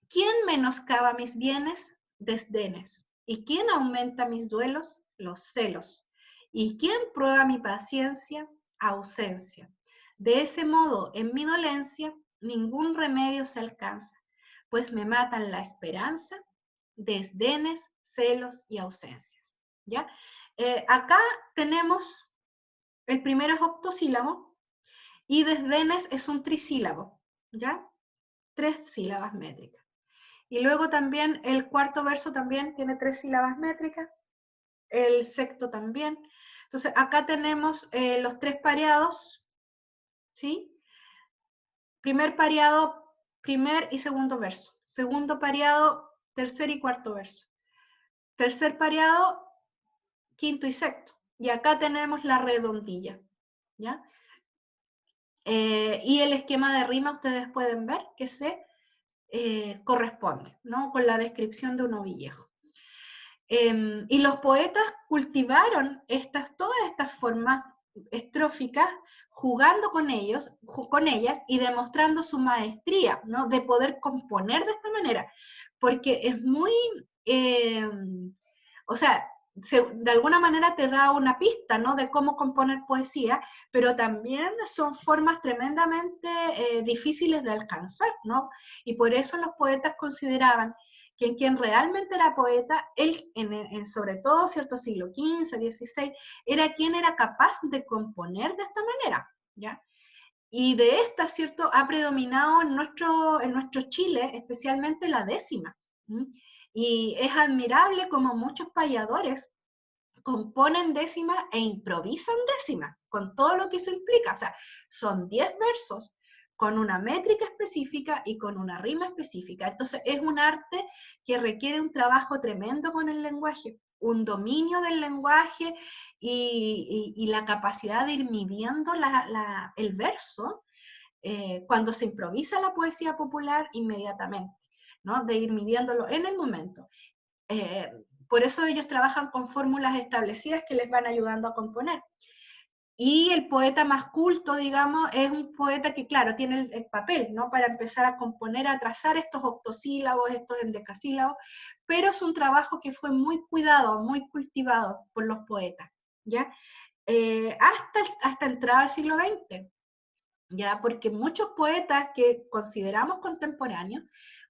¿Quién menoscaba mis bienes? Desdenes. ¿Y quién aumenta mis duelos? Los celos. ¿Y quién prueba mi paciencia? Ausencia. De ese modo, en mi dolencia, ningún remedio se alcanza, pues me matan la esperanza, desdenes, celos y ausencias. ¿Ya? Acá tenemos, el primero es octosílabo, y desdenes es un trisílabo, ¿ya? 3 sílabas métricas. Y luego también el cuarto verso también tiene 3 sílabas métricas, el sexto también. Entonces acá tenemos los 3 pareados, ¿sí? Primer pareado, primer y segundo verso. Segundo pareado, tercer y cuarto verso. Tercer pareado, quinto y sexto. Y acá tenemos la redondilla, ¿ya? Y el esquema de rima ustedes pueden ver que se corresponde, ¿no? Con la descripción de un ovillejo. Y los poetas cultivaron todas estas formas estróficas, jugando con ellas y demostrando su maestría, ¿no? De poder componer de esta manera, porque es muy, o sea, de alguna manera te da una pista, ¿no? De cómo componer poesía, pero también son formas tremendamente difíciles de alcanzar, ¿no? Y por eso los poetas consideraban que quien realmente era poeta, él, sobre todo cierto siglo XV, XVI, era quien era capaz de componer de esta manera, ¿ya? Y de esta, ¿cierto?, ha predominado en nuestro Chile, especialmente la décima. ¿Mm? Y es admirable como muchos payadores componen décima e improvisan décima, con todo lo que eso implica. O sea, son 10 versos con una métrica específica y con una rima específica. Entonces es un arte que requiere un trabajo tremendo con el lenguaje, un dominio del lenguaje y la capacidad de ir midiendo el verso cuando se improvisa la poesía popular inmediatamente, ¿no? De ir midiéndolo en el momento. Eh, por eso ellos trabajan con fórmulas establecidas que les van ayudando a componer. Y el poeta más culto, digamos, es un poeta que, claro, tiene el papel, ¿no? Para empezar a componer, a trazar estos octosílabos, estos endecasílabos, pero es un trabajo que fue muy cuidado, muy cultivado por los poetas, ¿ya? Hasta entrado al siglo XX, ¿ya? Porque muchos poetas que consideramos contemporáneos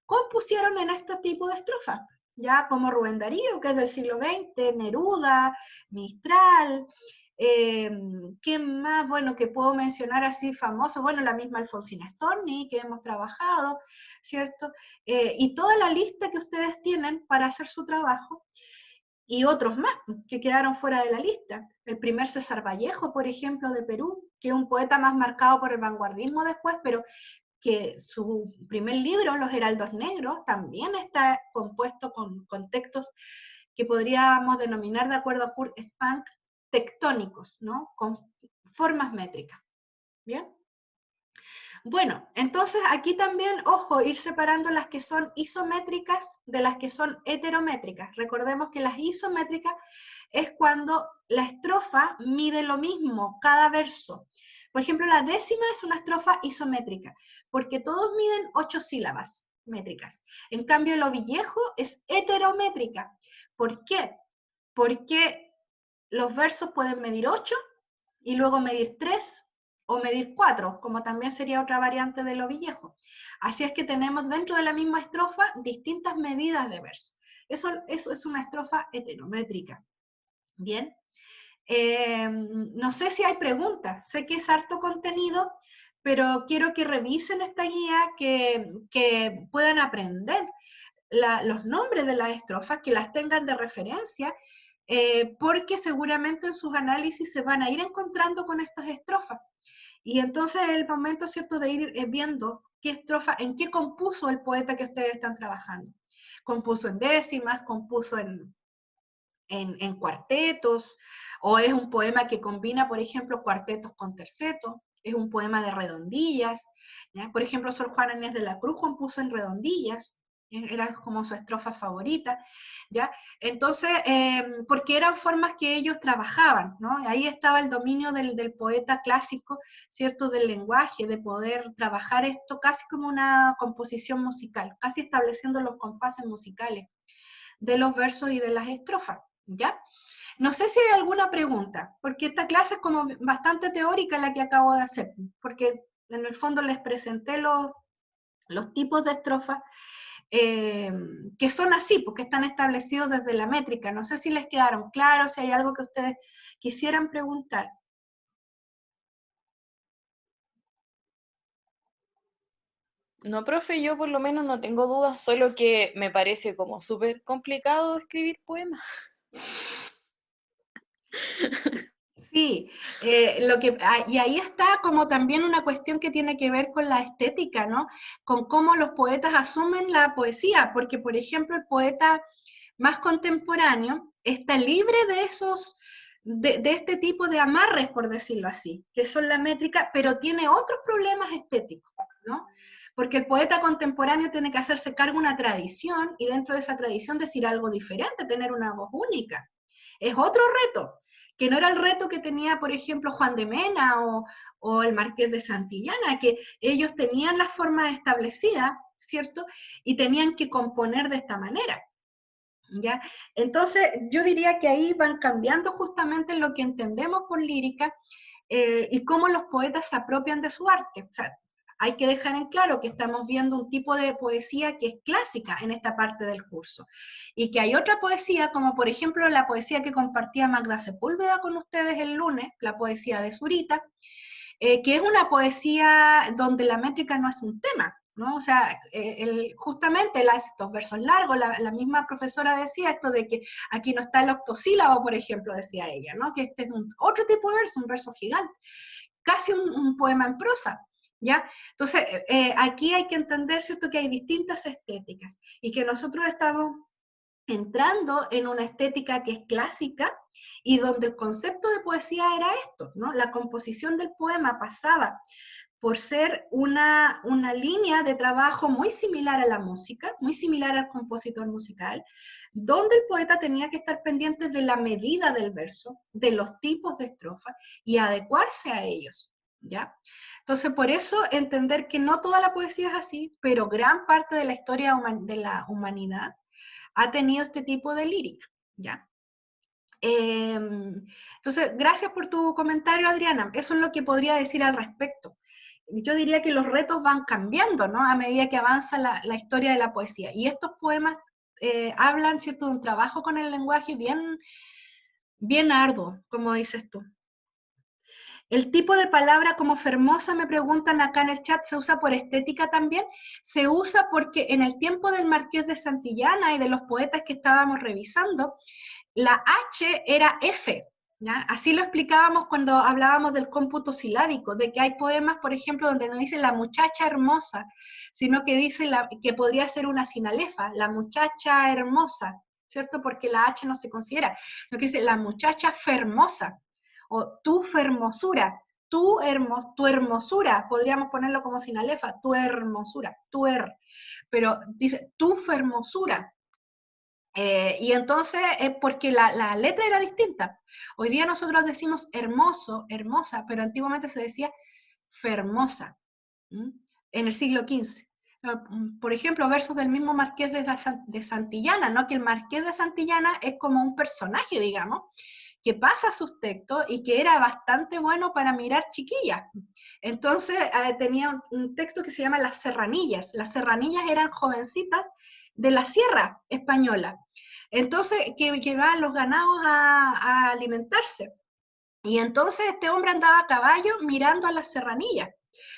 compusieron en este tipo de estrofas, ya como Rubén Darío, que es del siglo XX, Neruda, Mistral, ¿quién más? Bueno, que puedo mencionar así famoso, bueno, la misma Alfonsina Storni, que hemos trabajado, ¿cierto? Y toda la lista que ustedes tienen para hacer su trabajo, y otros más que quedaron fuera de la lista. El primer César Vallejo, por ejemplo, de Perú, que es un poeta más marcado por el vanguardismo después, pero que su primer libro, Los Heraldos Negros, también está compuesto con textos que podríamos denominar, de acuerdo a Kurt Spank, tectónicos, ¿no? Con formas métricas. ¿Bien? Bueno, entonces aquí también, ojo, ir separando las que son isométricas de las que son heterométricas. Recordemos que las isométricas es cuando la estrofa mide lo mismo cada verso. Por ejemplo, la décima es una estrofa isométrica, porque todos miden 8 sílabas métricas. En cambio, el ovillejo es heterométrica. ¿Por qué? Porque los versos pueden medir 8 y luego medir 3 o medir 4, como también sería otra variante de lo villejo. Así es que tenemos dentro de la misma estrofa distintas medidas de verso. Eso es una estrofa heterométrica. Bien. No sé si hay preguntas, sé que es harto contenido, pero quiero que revisen esta guía, que puedan aprender los nombres de las estrofas, que las tengan de referencia, porque seguramente en sus análisis se van a ir encontrando con estas estrofas. Y entonces es el momento, ¿cierto?, de ir viendo qué estrofa, en qué compuso el poeta que ustedes están trabajando. Compuso en décimas, compuso en cuartetos, o es un poema que combina, por ejemplo, cuartetos con tercetos, es un poema de redondillas, ¿ya? Por ejemplo, Sor Juana Inés de la Cruz compuso en redondillas, era como su estrofa favorita, ¿ya? Entonces, porque eran formas que ellos trabajaban, ¿no? Ahí estaba el dominio del poeta clásico, ¿cierto? Del lenguaje, de poder trabajar esto casi como una composición musical, casi estableciendo los compases musicales de los versos y de las estrofas, ¿ya? No sé si hay alguna pregunta, porque esta clase es como bastante teórica la que acabo de hacer, porque en el fondo les presenté los tipos de estrofas que son así, porque están establecidos desde la métrica. No sé si les quedaron claros, si hay algo que ustedes quisieran preguntar. No, profe, yo por lo menos no tengo dudas, solo que me parece como súper complicado escribir poemas. Sí, y ahí está como también una cuestión que tiene que ver con la estética, ¿no? Con cómo los poetas asumen la poesía, porque por ejemplo el poeta más contemporáneo está libre de de este tipo de amarres, por decirlo así, que son la métrica, pero tiene otros problemas estéticos, ¿no? Porque el poeta contemporáneo tiene que hacerse cargo de una tradición y dentro de esa tradición decir algo diferente, tener una voz única. Es otro reto, que no era el reto que tenía, por ejemplo, Juan de Mena o el Marqués de Santillana, que ellos tenían las formas establecidas, ¿cierto? Y tenían que componer de esta manera. ¿Ya? Entonces, yo diría que ahí van cambiando justamente lo que entendemos por lírica y cómo los poetas se apropian de su arte. O sea, hay que dejar en claro que estamos viendo un tipo de poesía que es clásica en esta parte del curso y que hay otra poesía, como por ejemplo la poesía que compartía Magda Sepúlveda con ustedes el lunes, la poesía de Zurita, que es una poesía donde la métrica no es un tema, ¿no? O sea, justamente él hace estos versos largos, la misma profesora decía esto de que aquí no está el octosílabo, por ejemplo, decía ella, ¿no? Que este es otro tipo de verso, un verso gigante, casi un poema en prosa. ¿Ya? Entonces, aquí hay que entender, ¿cierto?, que hay distintas estéticas y que nosotros estamos entrando en una estética que es clásica y donde el concepto de poesía era esto, ¿no? La composición del poema pasaba por ser una línea de trabajo muy similar a la música, muy similar al compositor musical, donde el poeta tenía que estar pendiente de la medida del verso, de los tipos de estrofas y adecuarse a ellos, ¿ya? Entonces, por eso entender que no toda la poesía es así, pero gran parte de la historia de la humanidad ha tenido este tipo de lírica, ¿ya? Entonces, gracias por tu comentario, Adriana. Eso es lo que podría decir al respecto. Yo diría que los retos van cambiando, ¿no? A medida que avanza la historia de la poesía. Y estos poemas hablan, ¿cierto?, de un trabajo con el lenguaje bien arduo, como dices tú. El tipo de palabra como fermosa, me preguntan acá en el chat, ¿se usa por estética también? Se usa porque en el tiempo del Marqués de Santillana y de los poetas que estábamos revisando, la H era F, ¿ya? Así lo explicábamos cuando hablábamos del cómputo silábico, de que hay poemas, por ejemplo, donde no dice la muchacha hermosa, sino que dice que podría ser una sinalefa, la muchacha hermosa, ¿cierto? Porque la H no se considera, sino que dice la muchacha fermosa, o tu fermosura, tu hermosura, podríamos ponerlo como sinalefa, tu hermosura, pero dice tu fermosura, y entonces es porque la letra era distinta. Hoy día nosotros decimos hermoso, hermosa, pero antiguamente se decía fermosa, ¿m? En el siglo XV. Por ejemplo, versos del mismo Marqués de Santillana, ¿no? Que el Marqués de Santillana es como un personaje, digamos, que pasa sus textos y que era bastante bueno para mirar chiquillas. Entonces tenía un texto que se llama Las Serranillas. Las serranillas eran jovencitas de la sierra española. Entonces, que llevaban los ganados a alimentarse. Y entonces este hombre andaba a caballo mirando a las serranillas.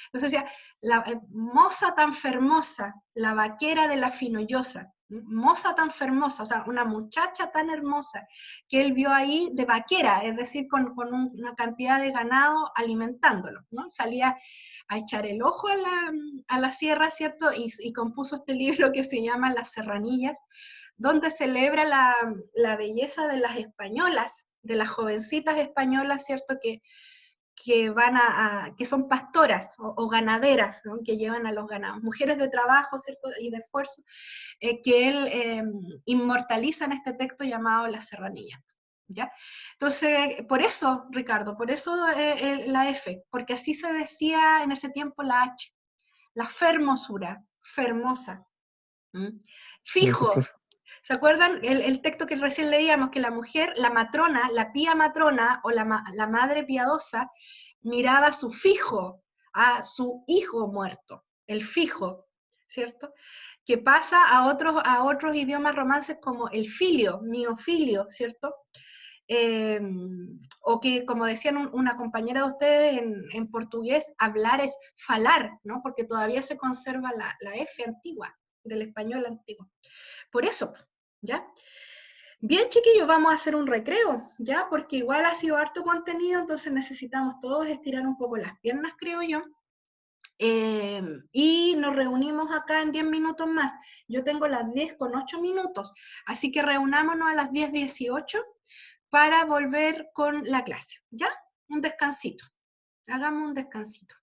Entonces decía, la moza tan fermosa, la vaquera de la Finollosa, moza tan fermosa, o sea, una muchacha tan hermosa que él vio ahí de vaquera, es decir, con una cantidad de ganado alimentándolo, ¿no? Salía a echar el ojo a la sierra, ¿cierto? Y compuso este libro que se llama Las Serranillas, donde celebra la belleza de las españolas, de las jovencitas españolas, ¿cierto? Que van que son pastoras o ganaderas, ¿no? Que llevan a los ganados, mujeres de trabajo, ¿cierto? Y de esfuerzo, que él inmortaliza en este texto llamado La Serranía. ¿Ya? Entonces, por eso, Ricardo, por eso la F, porque así se decía en ese tiempo la H, la fermosura, fermosa. ¿Mm? Gracias, Fijo, profe. ¿se acuerdan el texto que recién leíamos? Que la mujer, la matrona, la pía matrona o la madre piadosa, miraba a su fijo, a su hijo muerto, el fijo, ¿cierto? Que pasa a otros idiomas romances como el filio, miofilio, ¿cierto? Eh, o que, como decían una compañera de ustedes en portugués, hablar es falar, ¿no? Porque todavía se conserva la F antigua, del español antiguo. Por eso, ¿ya? Bien, chiquillos, vamos a hacer un recreo, ¿ya? Porque igual ha sido harto contenido, entonces necesitamos todos estirar un poco las piernas, creo yo. Y nos reunimos acá en 10 minutos más. Yo tengo las 10:08, así que reunámonos a las 10:18 para volver con la clase, ¿ya? Un descansito. Hagamos un descansito.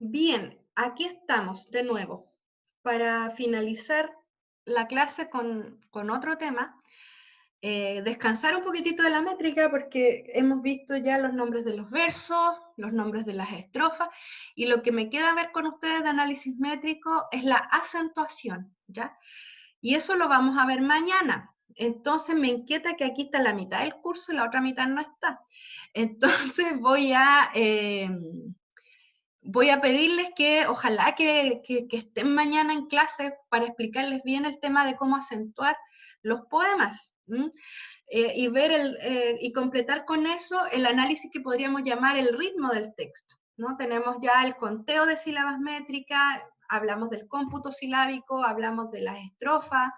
Bien, aquí estamos de nuevo para finalizar la clase con otro tema. Descansar un poquitito de la métrica porque hemos visto ya los nombres de los versos, los nombres de las estrofas, y lo que me queda ver con ustedes de análisis métrico es la acentuación, ¿ya? Y eso lo vamos a ver mañana. Entonces me inquieta que aquí está la mitad del curso y la otra mitad no está. Entonces voy a pedirles que ojalá que estén mañana en clase para explicarles bien el tema de cómo acentuar los poemas. Y ver y completar con eso el análisis que podríamos llamar el ritmo del texto, ¿no? Tenemos ya el conteo de sílabas métricas, hablamos del cómputo silábico, hablamos de las estrofas,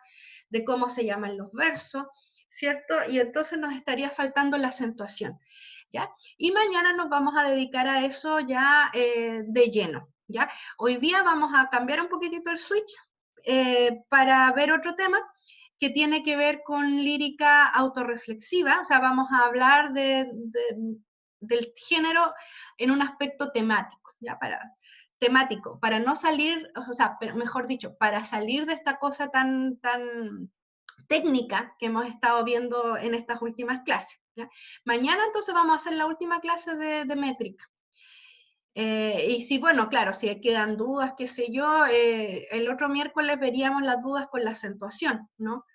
de cómo se llaman los versos, ¿cierto? Y entonces nos estaría faltando la acentuación, ¿ya? Y mañana nos vamos a dedicar a eso ya de lleno, ¿ya? Hoy día vamos a cambiar un poquitito el switch para ver otro tema que tiene que ver con lírica autorreflexiva, o sea, vamos a hablar del género en un aspecto temático, ¿ya? Temático, para no salir, o sea, mejor dicho, para salir de esta cosa tan técnica que hemos estado viendo en estas últimas clases, ¿ya? Mañana entonces vamos a hacer la última clase de métrica. Y si, bueno, claro, si quedan dudas, qué sé yo, el otro miércoles veríamos las dudas con la acentuación, ¿no?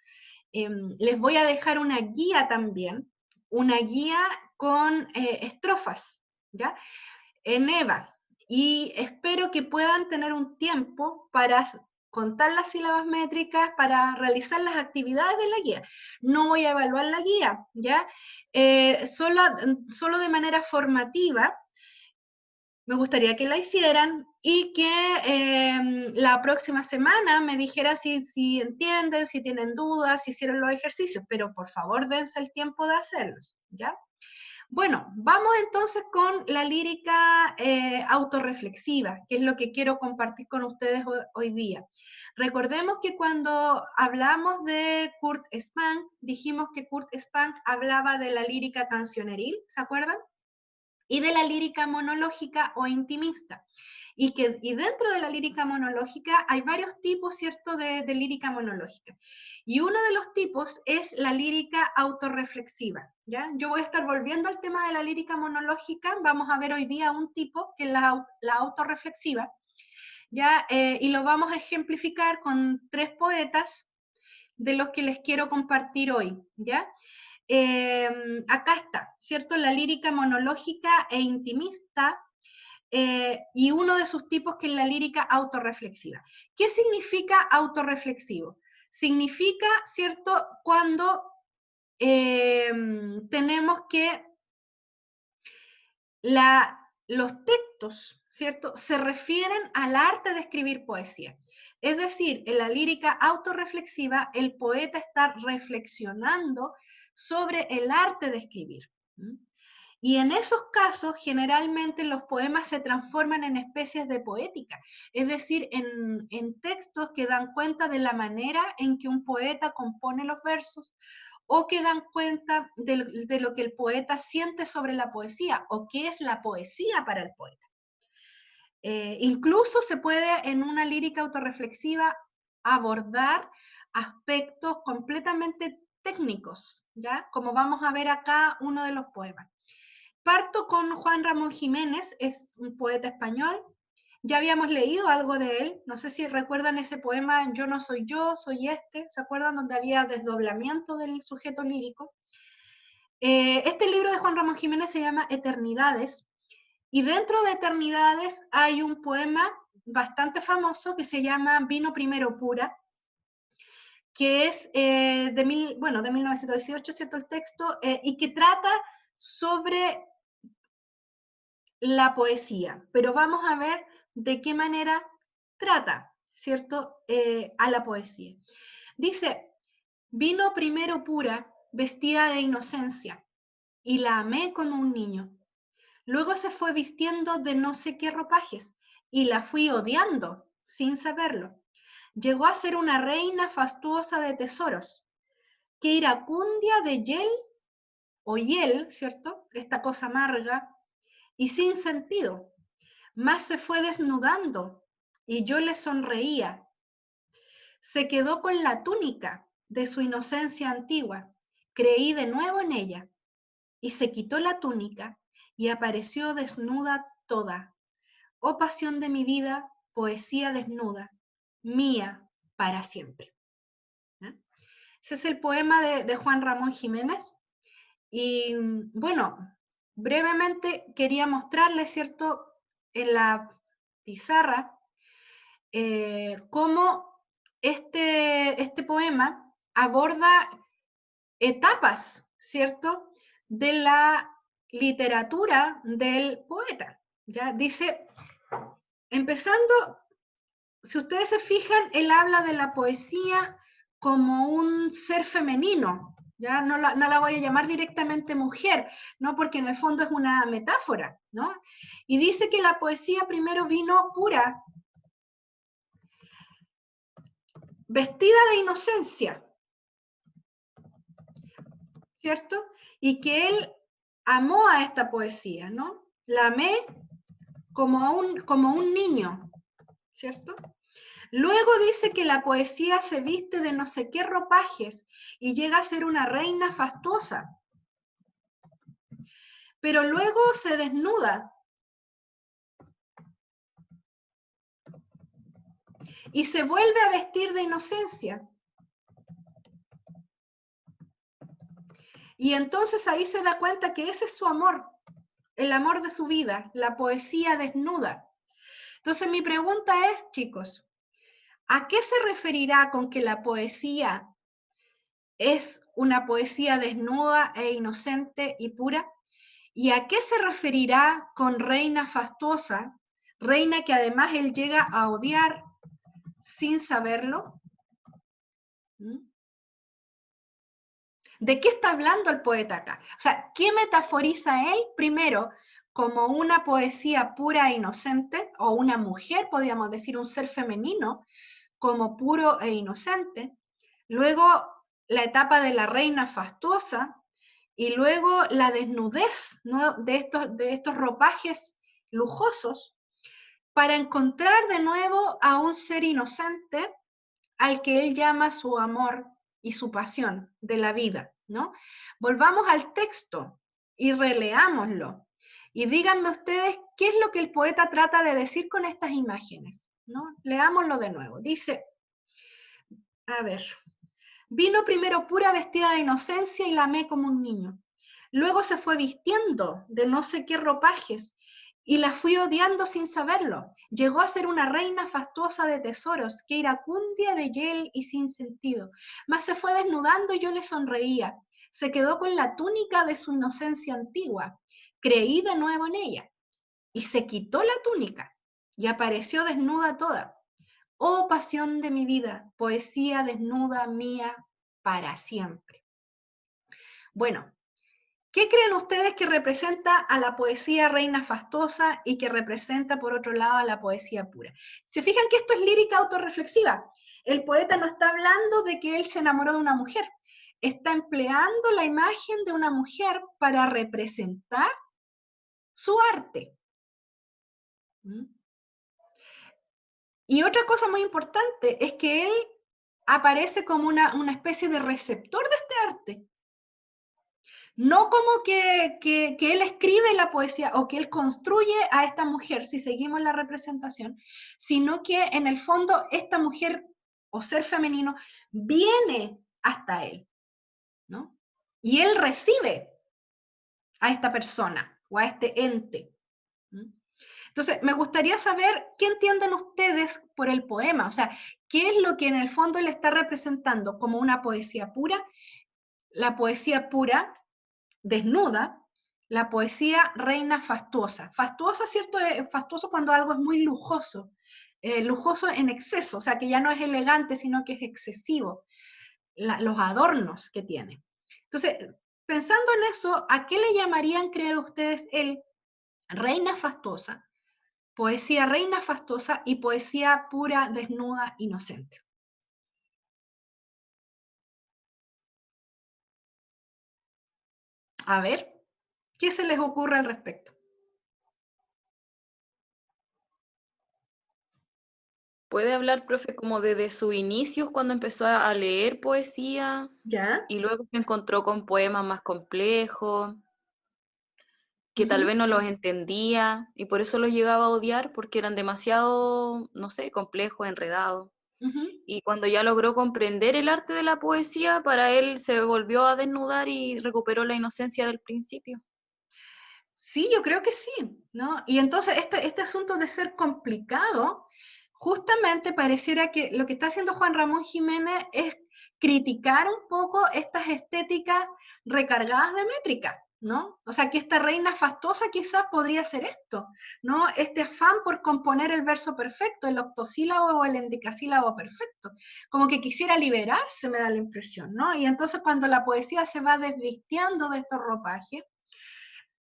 Les voy a dejar una guía también, una guía con estrofas, ¿ya? En EVA. Y espero que puedan tener un tiempo para contar las sílabas métricas, para realizar las actividades de la guía. No voy a evaluar la guía, ¿ya? Solo de manera formativa, me gustaría que la hicieran y que la próxima semana me dijera si entienden, si tienen dudas, si hicieron los ejercicios, pero por favor dense el tiempo de hacerlos, ¿ya? Bueno, vamos entonces con la lírica autorreflexiva, que es lo que quiero compartir con ustedes hoy día. Recordemos que cuando hablamos de Kurt Spank, dijimos que Kurt Spank hablaba de la lírica cancioneril, ¿se acuerdan? Y de la lírica monológica o intimista. Y dentro de la lírica monológica hay varios tipos, ¿cierto?, de lírica monológica. Y uno de los tipos es la lírica autorreflexiva, ¿ya? Yo voy a estar volviendo al tema de la lírica monológica, vamos a ver hoy día un tipo, que es la autorreflexiva, ¿ya? Y lo vamos a ejemplificar con 3 poetas de los que les quiero compartir hoy, ¿ya? Acá está, ¿cierto? La lírica monológica e intimista, y uno de sus tipos que es la lírica autorreflexiva. ¿Qué significa autorreflexivo? Significa, ¿cierto?, cuando tenemos que los textos, ¿cierto?, se refieren al arte de escribir poesía. Es decir, en la lírica autorreflexiva, el poeta está reflexionando sobre el arte de escribir. Y en esos casos, generalmente los poemas se transforman en especies de poética, es decir, en textos que dan cuenta de la manera en que un poeta compone los versos, o que dan cuenta de lo que el poeta siente sobre la poesía, o qué es la poesía para el poeta. Incluso se puede en una lírica autorreflexiva abordar aspectos completamente técnicos, ¿ya? Como vamos a ver acá uno de los poemas. Parto con Juan Ramón Jiménez, es un poeta español. Ya habíamos leído algo de él, no sé si recuerdan ese poema Yo no soy yo, soy este, ¿se acuerdan? Donde había desdoblamiento del sujeto lírico. Este libro de Juan Ramón Jiménez se llama Eternidades, y dentro de Eternidades hay un poema bastante famoso que se llama Vino primero pura, que es de 1918, ¿cierto? El texto, y que trata sobre la poesía, pero vamos a ver de qué manera trata, ¿cierto?, a la poesía. Dice, vino primero pura, vestida de inocencia, y la amé como un niño. Luego se fue vistiendo de no sé qué ropajes, y la fui odiando, sin saberlo. Llegó a ser una reina fastuosa de tesoros, que iracundia de hiel o hiel, ¿cierto?, esta cosa amarga, y sin sentido. Mas se fue desnudando y yo le sonreía. Se quedó con la túnica de su inocencia antigua. Creí de nuevo en ella y se quitó la túnica y apareció desnuda toda. Oh pasión de mi vida, poesía desnuda, mía para siempre. ¿Eh? Ese es el poema de Juan Ramón Jiménez. Y bueno, brevemente quería mostrarles, ¿cierto?, en la pizarra, cómo este poema aborda etapas, ¿cierto?, de la literatura del poeta. Ya dice, empezando, si ustedes se fijan, él habla de la poesía como un ser femenino, ya no la voy a llamar directamente mujer, ¿no? Porque en el fondo es una metáfora, ¿no? Y dice que la poesía primero vino pura, vestida de inocencia, ¿cierto? Y que él amó a esta poesía, ¿no? La amé como un niño, ¿cierto? Luego dice que la poesía se viste de no sé qué ropajes y llega a ser una reina fastuosa, pero luego se desnuda y se vuelve a vestir de inocencia. Y entonces ahí se da cuenta que ese es su amor, el amor de su vida, la poesía desnuda. Entonces mi pregunta es, chicos, ¿a qué se referirá con que la poesía es una poesía desnuda e inocente y pura? ¿Y a qué se referirá con reina fastuosa, reina que además él llega a odiar sin saberlo? ¿De qué está hablando el poeta acá? O sea, ¿qué metaforiza él? Primero, como una poesía pura e inocente, o una mujer, podríamos decir, un ser femenino, como puro e inocente. Luego, la etapa de la reina fastuosa, y luego la desnudez, ¿no?, de estos ropajes lujosos, para encontrar de nuevo a un ser inocente al que él llama su amor y su pasión de la vida, ¿no? Volvamos al texto y releámoslo. Y díganme ustedes qué es lo que el poeta trata de decir con estas imágenes, ¿no? Leámoslo de nuevo. Dice, a ver, vino primero pura vestida de inocencia y la amé como un niño. Luego se fue vistiendo de no sé qué ropajes y la fui odiando sin saberlo. Llegó a ser una reina fastuosa de tesoros, que iracundia de hiel y sin sentido. Mas se fue desnudando y yo le sonreía. Se quedó con la túnica de su inocencia antigua. Creí de nuevo en ella. Y se quitó la túnica y apareció desnuda toda. Oh pasión de mi vida, poesía desnuda mía para siempre. Bueno, ¿qué creen ustedes que representa a la poesía reina fastuosa y que representa, por otro lado, a la poesía pura? ¿Se fijan que esto es lírica autorreflexiva? El poeta no está hablando de que él se enamoró de una mujer, está empleando la imagen de una mujer para representar su arte. Y otra cosa muy importante es que él aparece como una especie de receptor de este arte. No como que él escribe la poesía o que él construye a esta mujer, si seguimos la representación, sino que en el fondo esta mujer o ser femenino viene hasta él, ¿no? Y él recibe a esta persona o a este ente. Entonces, me gustaría saber qué entienden ustedes por el poema, o sea, qué es lo que en el fondo él está representando como una poesía pura, la poesía pura desnuda, la poesía reina fastuosa. Fastuosa, ¿cierto? Fastuoso cuando algo es muy lujoso, lujoso en exceso, o sea, que ya no es elegante, sino que es excesivo, los adornos que tiene. Entonces, pensando en eso, ¿a qué le llamarían, creen ustedes, el reina fastuosa, poesía reina fastuosa y poesía pura, desnuda, inocente? A ver, ¿qué se les ocurre al respecto? puede hablar, profe, como desde sus inicios, cuando empezó a leer poesía ¿Ya? y luego se encontró con poemas más complejos, que tal Ujú, vez no los entendía y por eso los llegaba a odiar porque eran demasiado, no sé, complejos, enredados. ujú. Y cuando ya logró comprender el arte de la poesía, para él se volvió a desnudar y recuperó la inocencia del principio. Sí, yo creo que sí, ¿no? Y entonces este asunto de ser complicado, justamente pareciera que lo que está haciendo Juan Ramón Jiménez es criticar un poco estas estéticas recargadas de métrica, ¿no? O sea, que esta reina fastuosa quizás podría ser esto, ¿no? Este afán por componer el verso perfecto, el octosílabo o el endecasílabo perfecto, como que quisiera liberarse, me da la impresión, ¿no? Y entonces cuando la poesía se va desvistiendo de estos ropajes,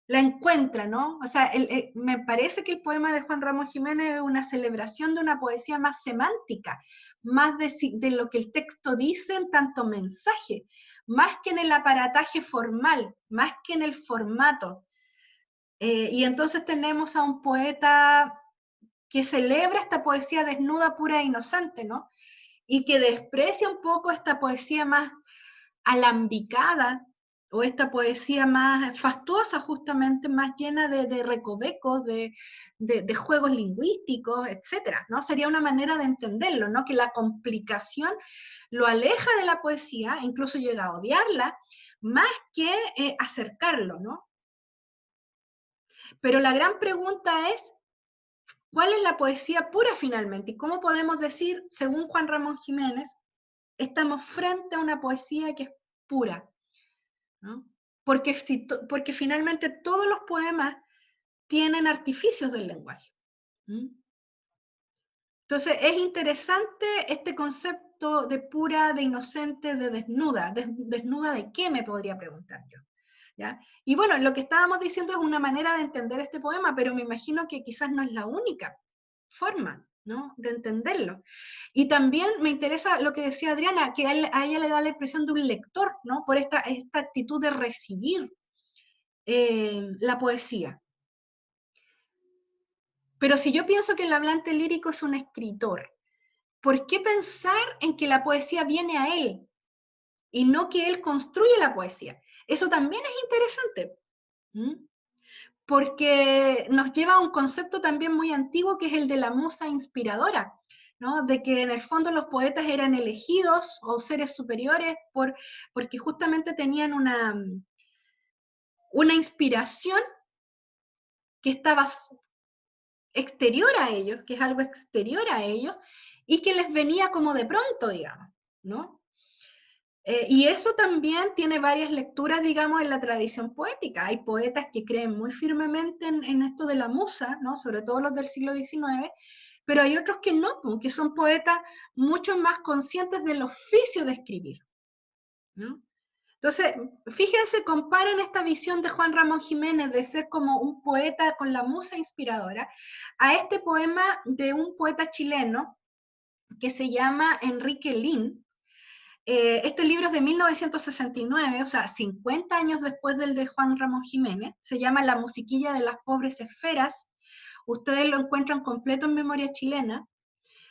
la encuentra, ¿no? O sea, me parece que el poema de Juan Ramón Jiménez es una celebración de una poesía más semántica, más de lo que el texto dice en tanto mensaje, más que en el aparataje formal, más que en el formato. Y entonces tenemos a un poeta que celebra esta poesía desnuda, pura e inocente, ¿no? Y que desprecia un poco esta poesía más alambicada o esta poesía más fastuosa, justamente más llena de recovecos, de juegos lingüísticos, etcétera, ¿no? Sería una manera de entenderlo, ¿no? Que la complicación lo aleja de la poesía, incluso llega a odiarla, más que acercarlo, ¿no? Pero la gran pregunta es, ¿cuál es la poesía pura finalmente? ¿Y cómo podemos decir, según Juan Ramón Jiménez, estamos frente a una poesía que es pura? ¿No? Porque finalmente todos los poemas tienen artificios del lenguaje. ¿Mm? Entonces es interesante este concepto de pura, de inocente, de desnuda. ¿Desnuda de qué, me podría preguntar yo? ¿Ya? Y bueno, lo que estábamos diciendo es una manera de entender este poema, pero me imagino que quizás no es la única forma, ¿no? De entenderlo. Y también me interesa lo que decía Adriana, que a ella le da la impresión de un lector, ¿no? Por esta actitud de recibir la poesía. Pero si yo pienso que el hablante lírico es un escritor, ¿por qué pensar en que la poesía viene a él y no que él construye la poesía? Eso también es interesante. ¿Mm? Porque nos lleva a un concepto también muy antiguo que es el de la musa inspiradora, ¿no? De que en el fondo los poetas eran elegidos o seres superiores porque justamente tenían una inspiración que estaba exterior a ellos, que es algo exterior a ellos, y que les venía como de pronto, digamos, ¿no? Y eso también tiene varias lecturas, digamos, en la tradición poética. Hay poetas que creen muy firmemente en esto de la musa, ¿no? Sobre todo los del siglo XIX, pero hay otros que no, que son poetas mucho más conscientes del oficio de escribir, ¿no? Entonces, fíjense, comparen esta visión de Juan Ramón Jiménez de ser como un poeta con la musa inspiradora a este poema de un poeta chileno que se llama Enrique Lin. Este libro es de 1969, o sea, 50 años después del de Juan Ramón Jiménez. Se llama La musiquilla de las pobres esferas. Ustedes lo encuentran completo en Memoria Chilena.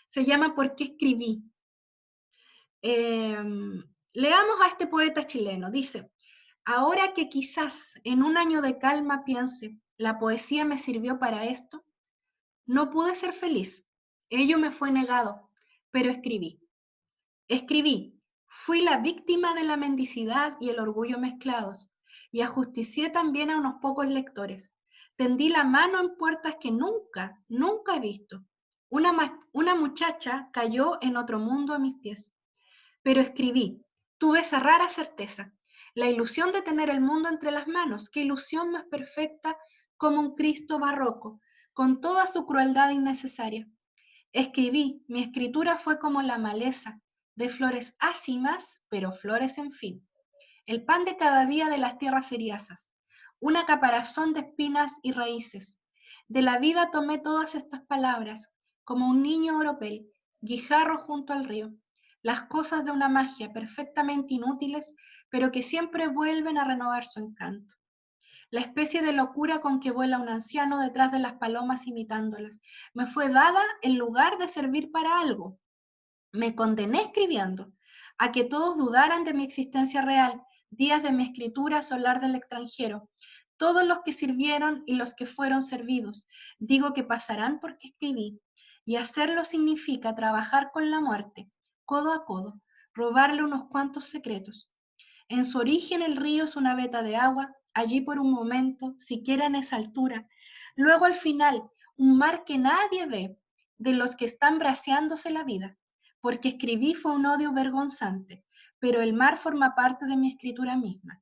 Se llama ¿Por qué escribí? Leamos a este poeta chileno. Dice, ahora que quizás en un año de calma piense, la poesía me sirvió para esto, no pude ser feliz. Ello me fue negado, pero escribí. Escribí, fui la víctima de la mendicidad y el orgullo mezclados, y ajusticié también a unos pocos lectores. Tendí la mano en puertas que nunca, nunca he visto. Una muchacha cayó en otro mundo a mis pies. Pero escribí, tuve esa rara certeza, la ilusión de tener el mundo entre las manos, qué ilusión más perfecta como un Cristo barroco, con toda su crueldad innecesaria. Escribí, mi escritura fue como la maleza, de flores ácimas, pero flores en fin. El pan de cada día de las tierras seriasas, una caparazón de espinas y raíces. De la vida tomé todas estas palabras, como un niño oropel, guijarro junto al río. Las cosas de una magia perfectamente inútiles, pero que siempre vuelven a renovar su encanto. la especie de locura con que vuela un anciano detrás de las palomas imitándolas. Me fue dada en lugar de servir para algo. Me condené escribiendo a que todos dudaran de mi existencia real, días de mi escritura solar del extranjero, todos los que sirvieron y los que fueron servidos. Digo que pasarán porque escribí, y hacerlo significa trabajar con la muerte, codo a codo, robarle unos cuantos secretos. En su origen el río es una veta de agua, allí por un momento, siquiera en esa altura. Luego al final, un mar que nadie ve, de los que están braceándose la vida. Porque escribí fue un odio vergonzante, pero el mar forma parte de mi escritura misma.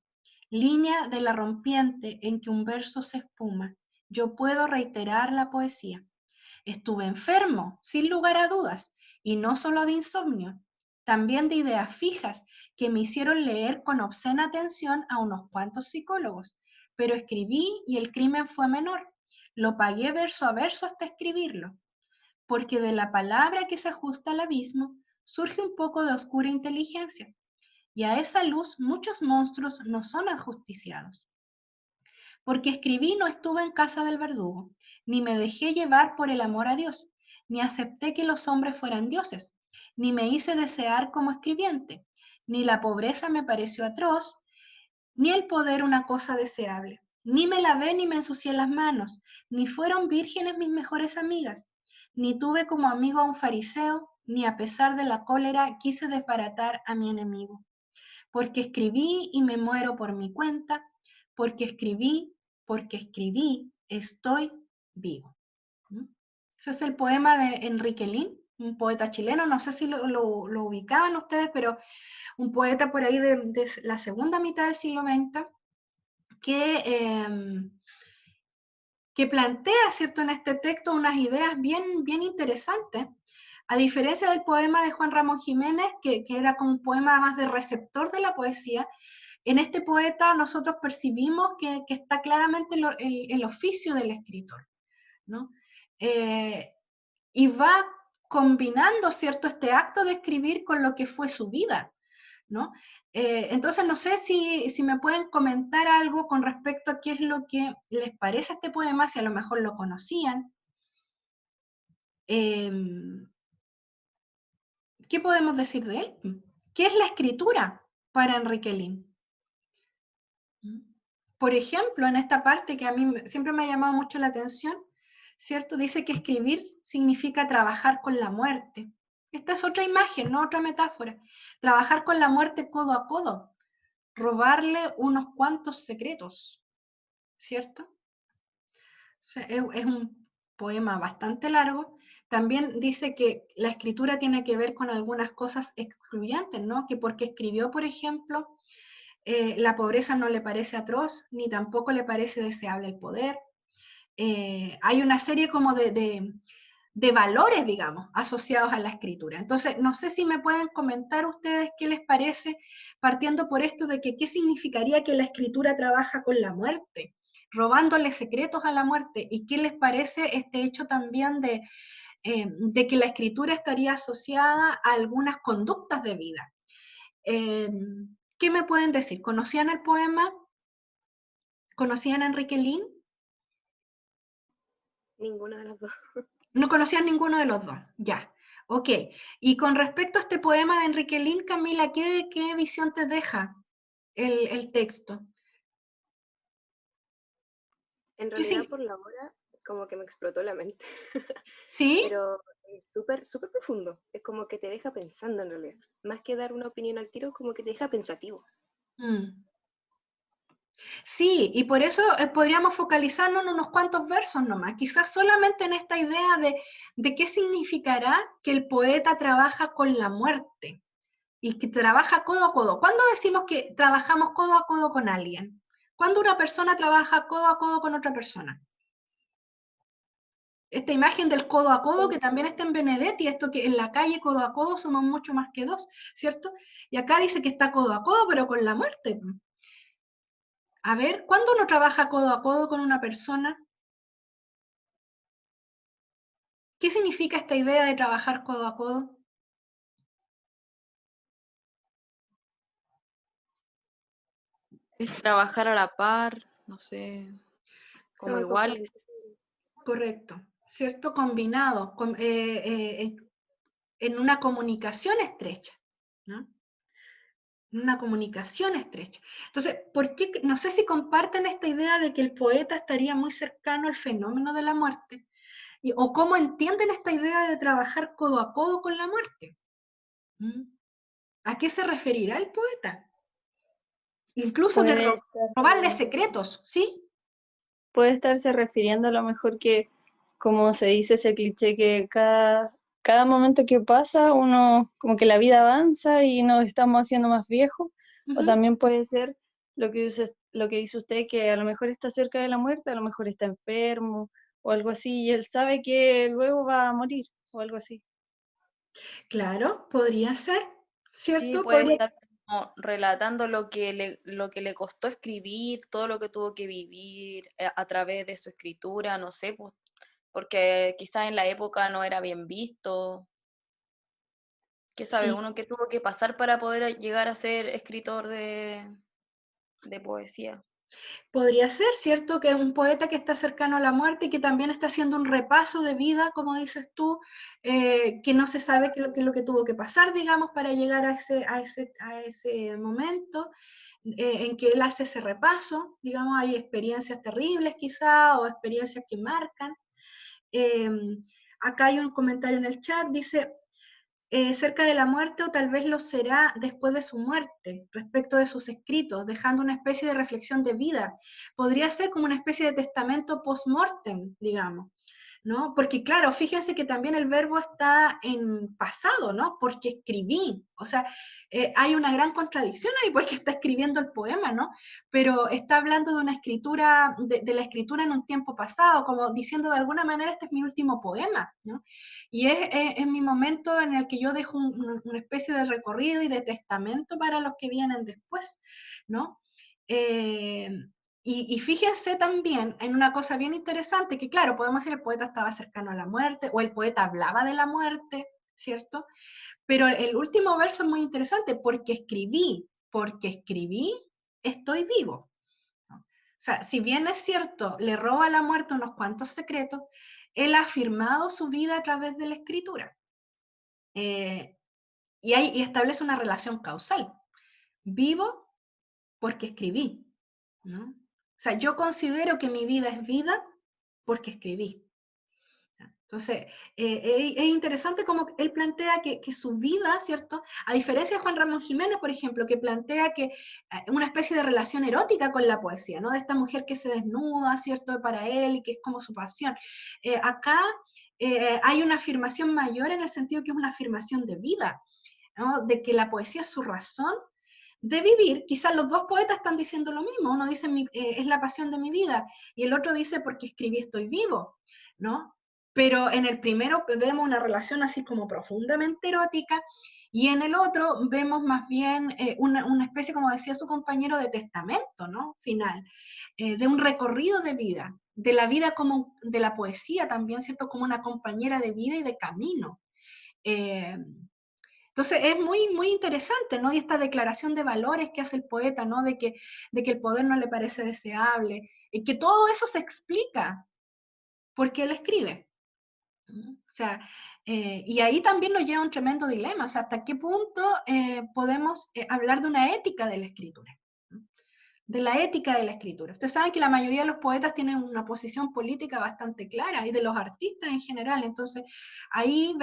Línea de la rompiente en que un verso se espuma. Yo puedo reiterar la poesía. Estuve enfermo, sin lugar a dudas, y no solo de insomnio, también de ideas fijas que me hicieron leer con obscena atención a unos cuantos psicólogos, pero escribí y el crimen fue menor. Lo pagué verso a verso hasta escribirlo, porque de la palabra que se ajusta al abismo surge un poco de oscura inteligencia, y a esa luz muchos monstruos no son ajusticiados. Porque escribí no estuve en casa del verdugo, ni me dejé llevar por el amor a Dios, ni acepté que los hombres fueran dioses, ni me hice desear como escribiente, ni la pobreza me pareció atroz, ni el poder una cosa deseable. Ni me lavé ni me ensucié las manos, ni fueron vírgenes mis mejores amigas, ni tuve como amigo a un fariseo, ni a pesar de la cólera quise desbaratar a mi enemigo. Porque escribí y me muero por mi cuenta, porque escribí, estoy vivo. ¿Mm? Ese es el poema de Enrique Lin, un poeta chileno, no sé si lo ubicaban ustedes, pero un poeta por ahí de la segunda mitad del siglo XX que, que plantea, ¿cierto?, en este texto unas ideas bien interesantes. A diferencia del poema de Juan Ramón Jiménez, que era como un poema más de receptor de la poesía, en este poeta nosotros percibimos que está claramente el oficio del escritor, ¿no? Y va combinando, ¿cierto?, este acto de escribir con lo que fue su vida, ¿no? Entonces, no sé si me pueden comentar algo con respecto a qué es lo que les parece este poema, si a lo mejor lo conocían. ¿Qué podemos decir de él? ¿Qué es la escritura para Enrique Lin? Por ejemplo, en esta parte que a mí siempre me ha llamado mucho la atención, ¿cierto? Dice que escribir significa trabajar con la muerte. Esta es otra imagen, no otra metáfora. Trabajar con la muerte codo a codo, robarle unos cuantos secretos, ¿cierto? O sea, es un poema bastante largo. También dice que la escritura tiene que ver con algunas cosas excluyentes, ¿no? Que porque escribió, por ejemplo, la pobreza no le parece atroz, ni tampoco le parece deseable el poder. Hay una serie como de valores, digamos, asociados a la escritura. Entonces, no sé si me pueden comentar ustedes qué les parece, partiendo por esto de que qué significaría que la escritura trabaja con la muerte, robándole secretos a la muerte, y qué les parece este hecho también de que la escritura estaría asociada a algunas conductas de vida. ¿Qué me pueden decir? ¿Conocían el poema? ¿Conocían a Enrique Lin? Ninguna de las dos. No conocían ninguno de los dos, ya. Ok. Y con respecto a este poema de Enrique Lin, Camila, ¿qué visión te deja el texto? En ¿Qué realidad, sí? por la hora, como que me explotó la mente. ¿Sí? Pero es súper profundo. Es como que te deja pensando en realidad. Más que dar una opinión al tiro, como que te deja pensativo. Mm. Sí, y por eso podríamos focalizarnos en unos cuantos versos nomás, quizás solamente en esta idea de qué significará que el poeta trabaja con la muerte y que trabaja codo a codo. ¿Cuándo decimos que trabajamos codo a codo con alguien? ¿Cuándo una persona trabaja codo a codo con otra persona? Esta imagen del codo a codo que también está en Benedetti, esto que en la calle codo a codo somos mucho más que dos, ¿cierto? Y acá dice que está codo a codo, pero con la muerte. A ver, ¿cuándo uno trabaja codo a codo con una persona? ¿Qué significa esta idea de trabajar codo a codo? Es trabajar a la par, no sé, Se como van igual. contradiciendo. Correcto, ¿cierto? Combinado en una comunicación estrecha, ¿no? Una comunicación estrecha. Entonces, ¿por qué? No sé si comparten esta idea de que el poeta estaría muy cercano al fenómeno de la muerte, o cómo entienden esta idea de trabajar codo a codo con la muerte. ¿Mm? ¿A qué se referirá el poeta? Incluso de Puede robarle estar, secretos, ¿sí? puede estarse refiriendo a lo mejor que, como se dice ese cliché, que cada momento que pasa, uno, como que la vida avanza y nos estamos haciendo más viejos, o también puede ser lo que dice usted, que a lo mejor está cerca de la muerte, a lo mejor está enfermo, o algo así, y él sabe que luego va a morir, o algo así. Claro, podría ser, Sí, ¿cierto? puede Podría, estar como relatando lo que le costó escribir, todo lo que tuvo que vivir a través de su escritura, no sé, pues, porque quizás en la época no era bien visto. ¿Qué sabe sí, uno que tuvo que pasar para poder llegar a ser escritor de poesía? podría ser, ¿cierto? Que es un poeta que está cercano a la muerte y que también está haciendo un repaso de vida, como dices tú, que no se sabe qué es lo que tuvo que pasar, digamos, para llegar a ese momento en que él hace ese repaso. Digamos, hay experiencias terribles quizá o experiencias que marcan. Eh, Acá hay un comentario en el chat, dice, cerca de la muerte o tal vez lo será después de su muerte, respecto de sus escritos, dejando una especie de reflexión de vida. Podría ser como una especie de testamento post-mortem, digamos. ¿No? Porque claro, fíjense que también el verbo está en pasado, ¿no? Porque escribí, o sea, hay una gran contradicción ahí porque está escribiendo el poema, ¿no? Pero está hablando de una escritura, de la escritura en un tiempo pasado, como diciendo de alguna manera este es mi último poema, ¿no? Y es mi momento en el que yo dejo una especie de recorrido y de testamento para los que vienen después, ¿no? Eh, y fíjense también en una cosa bien interesante, que claro, podemos decir el poeta estaba cercano a la muerte, o el poeta hablaba de la muerte, ¿cierto? Pero el último verso es muy interesante, porque escribí, estoy vivo. ¿No? O sea, si bien es cierto, le roba a la muerte unos cuantos secretos, él ha afirmado su vida a través de la escritura. Eh, y establece una relación causal. Vivo porque escribí, ¿no? O sea, yo considero que mi vida es vida porque escribí. Entonces, es interesante cómo él plantea que su vida, ¿cierto? A diferencia de Juan Ramón Jiménez, por ejemplo, que plantea que una especie de relación erótica con la poesía, ¿no? De esta mujer que se desnuda, ¿cierto? Para él y que es como su pasión. Acá hay una afirmación mayor en el sentido que es una afirmación de vida, ¿no? De que la poesía es su razón de vivir. Quizás los dos poetas están diciendo lo mismo. Uno dice, es la pasión de mi vida, y el otro dice, porque escribí estoy vivo, ¿no? Pero en el primero vemos una relación así como profundamente erótica, y en el otro vemos más bien una especie, como decía su compañero, de testamento, ¿no? Final, de un recorrido de la vida como, de la poesía también, ¿cierto? Como una compañera de vida y de camino. Eh, entonces es muy, muy interesante, ¿no? Y esta declaración de valores que hace el poeta, ¿no? De que el poder no le parece deseable, y que todo eso se explica porque él escribe. ¿No? O sea, y ahí también nos lleva a un tremendo dilema, o sea, hasta qué punto podemos hablar de una ética de la escritura, ¿no? De la ética de la escritura. Ustedes saben que la mayoría de los poetas tienen una posición política bastante clara, y de los artistas en general, entonces ahí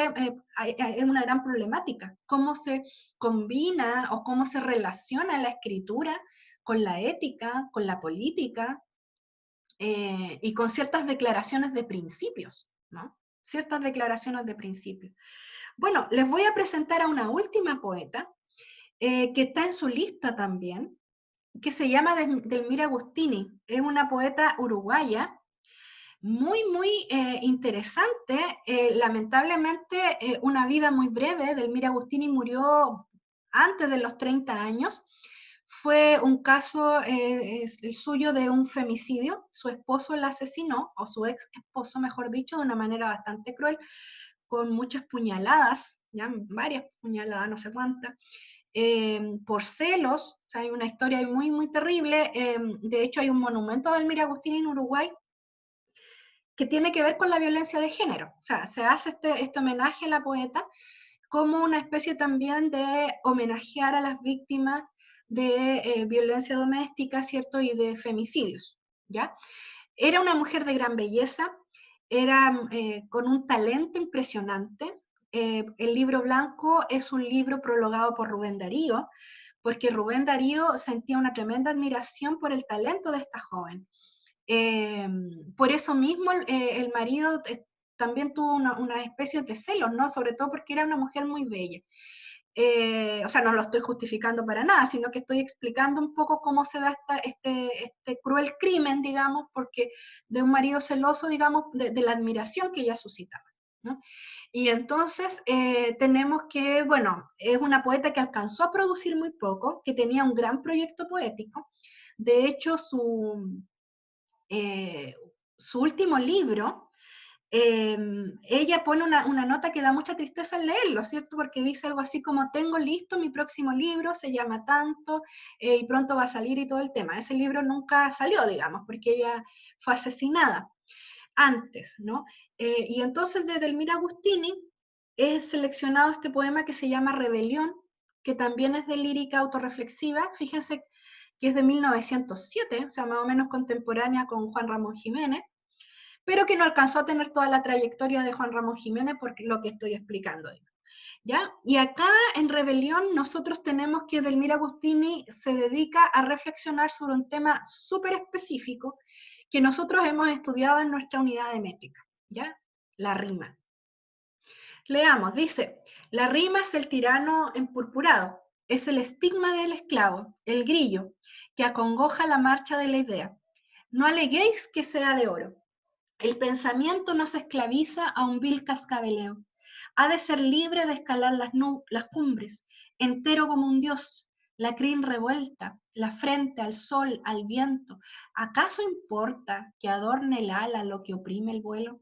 es una gran problemática, cómo se combina o cómo se relaciona la escritura con la ética, con la política, y con ciertas declaraciones de principios, ¿no? Ciertas declaraciones de principios. Bueno, les voy a presentar a una última poeta que está en su lista también, que se llama Delmira Agustini. Es una poeta uruguaya muy, muy interesante. Lamentablemente, una vida muy breve. Delmira Agustini murió antes de los 30 años. Fue un caso el suyo de un femicidio. Su esposo la asesinó, o su ex esposo, mejor dicho, de una manera bastante cruel, con muchas puñaladas, ya varias puñaladas, no sé cuántas. por celos. O sea, hay una historia muy, muy terrible. De hecho, hay un monumento a Delmira Agustini en Uruguay que tiene que ver con la violencia de género. O sea, se hace este homenaje a la poeta como una especie también de homenajear a las víctimas de violencia doméstica, ¿cierto? Y de femicidios, ¿ya? Era una mujer de gran belleza, era con un talento impresionante. El libro blanco es un libro prologado por Rubén Darío, porque Rubén Darío sentía una tremenda admiración por el talento de esta joven. Por eso mismo el marido también tuvo una especie de celos, ¿no? Sobre todo porque era una mujer muy bella. O sea, no lo estoy justificando para nada, sino que estoy explicando un poco cómo se da este cruel crimen, digamos, porque de un marido celoso, digamos, de la admiración que ella suscitaba, ¿no? Y entonces tenemos que, bueno, es una poeta que alcanzó a producir muy poco, que tenía un gran proyecto poético. De hecho, su último libro, ella pone una nota que da mucha tristeza al leerlo, ¿cierto? Porque dice algo así como, tengo listo mi próximo libro, se llama tanto, y pronto va a salir y todo el tema. Ese libro nunca salió, digamos, porque ella fue asesinada antes, ¿no? Y entonces de Delmira Agustini he seleccionado este poema que se llama Rebelión, que también es de lírica autorreflexiva. Fíjense que es de 1907, o sea, más o menos contemporánea con Juan Ramón Jiménez, pero que no alcanzó a tener toda la trayectoria de Juan Ramón Jiménez por lo que estoy explicando. ¿Ya? Y acá en Rebelión nosotros tenemos que Delmira Agustini se dedica a reflexionar sobre un tema súper específico que nosotros hemos estudiado en nuestra unidad de métrica, ¿ya? La rima. Leamos, dice, la rima es el tirano empurpurado, es el estigma del esclavo, el grillo, que acongoja la marcha de la idea. No aleguéis que sea de oro. El pensamiento no se esclaviza a un vil cascabeleo. Ha de ser libre de escalar las cumbres, entero como un dios, la crin revuelta, la frente al sol, al viento. ¿Acaso importa que adorne el ala lo que oprime el vuelo?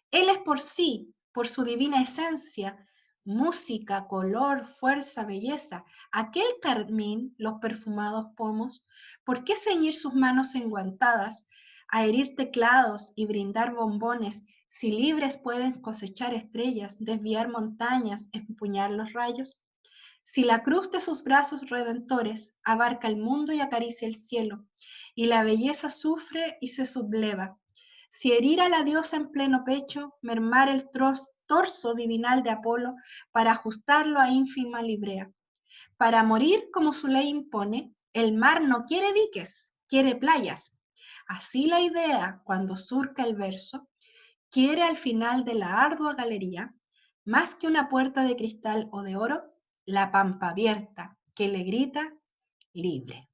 Él es por sí, por su divina esencia, música, color, fuerza, belleza. Aquel carmín, los perfumados pomos, ¿por qué ceñir sus manos enguantadas, a herir teclados y brindar bombones, si libres pueden cosechar estrellas, desviar montañas, empuñar los rayos? Si la cruz de sus brazos redentores abarca el mundo y acaricia el cielo, y la belleza sufre y se subleva, si herir a la diosa en pleno pecho, mermar el torso divinal de Apolo para ajustarlo a ínfima librea. Para morir como su ley impone, el mar no quiere diques, quiere playas. Así la idea, cuando surca el verso, quiere al final de la ardua galería, más que una puerta de cristal o de oro, la pampa abierta que le grita libre,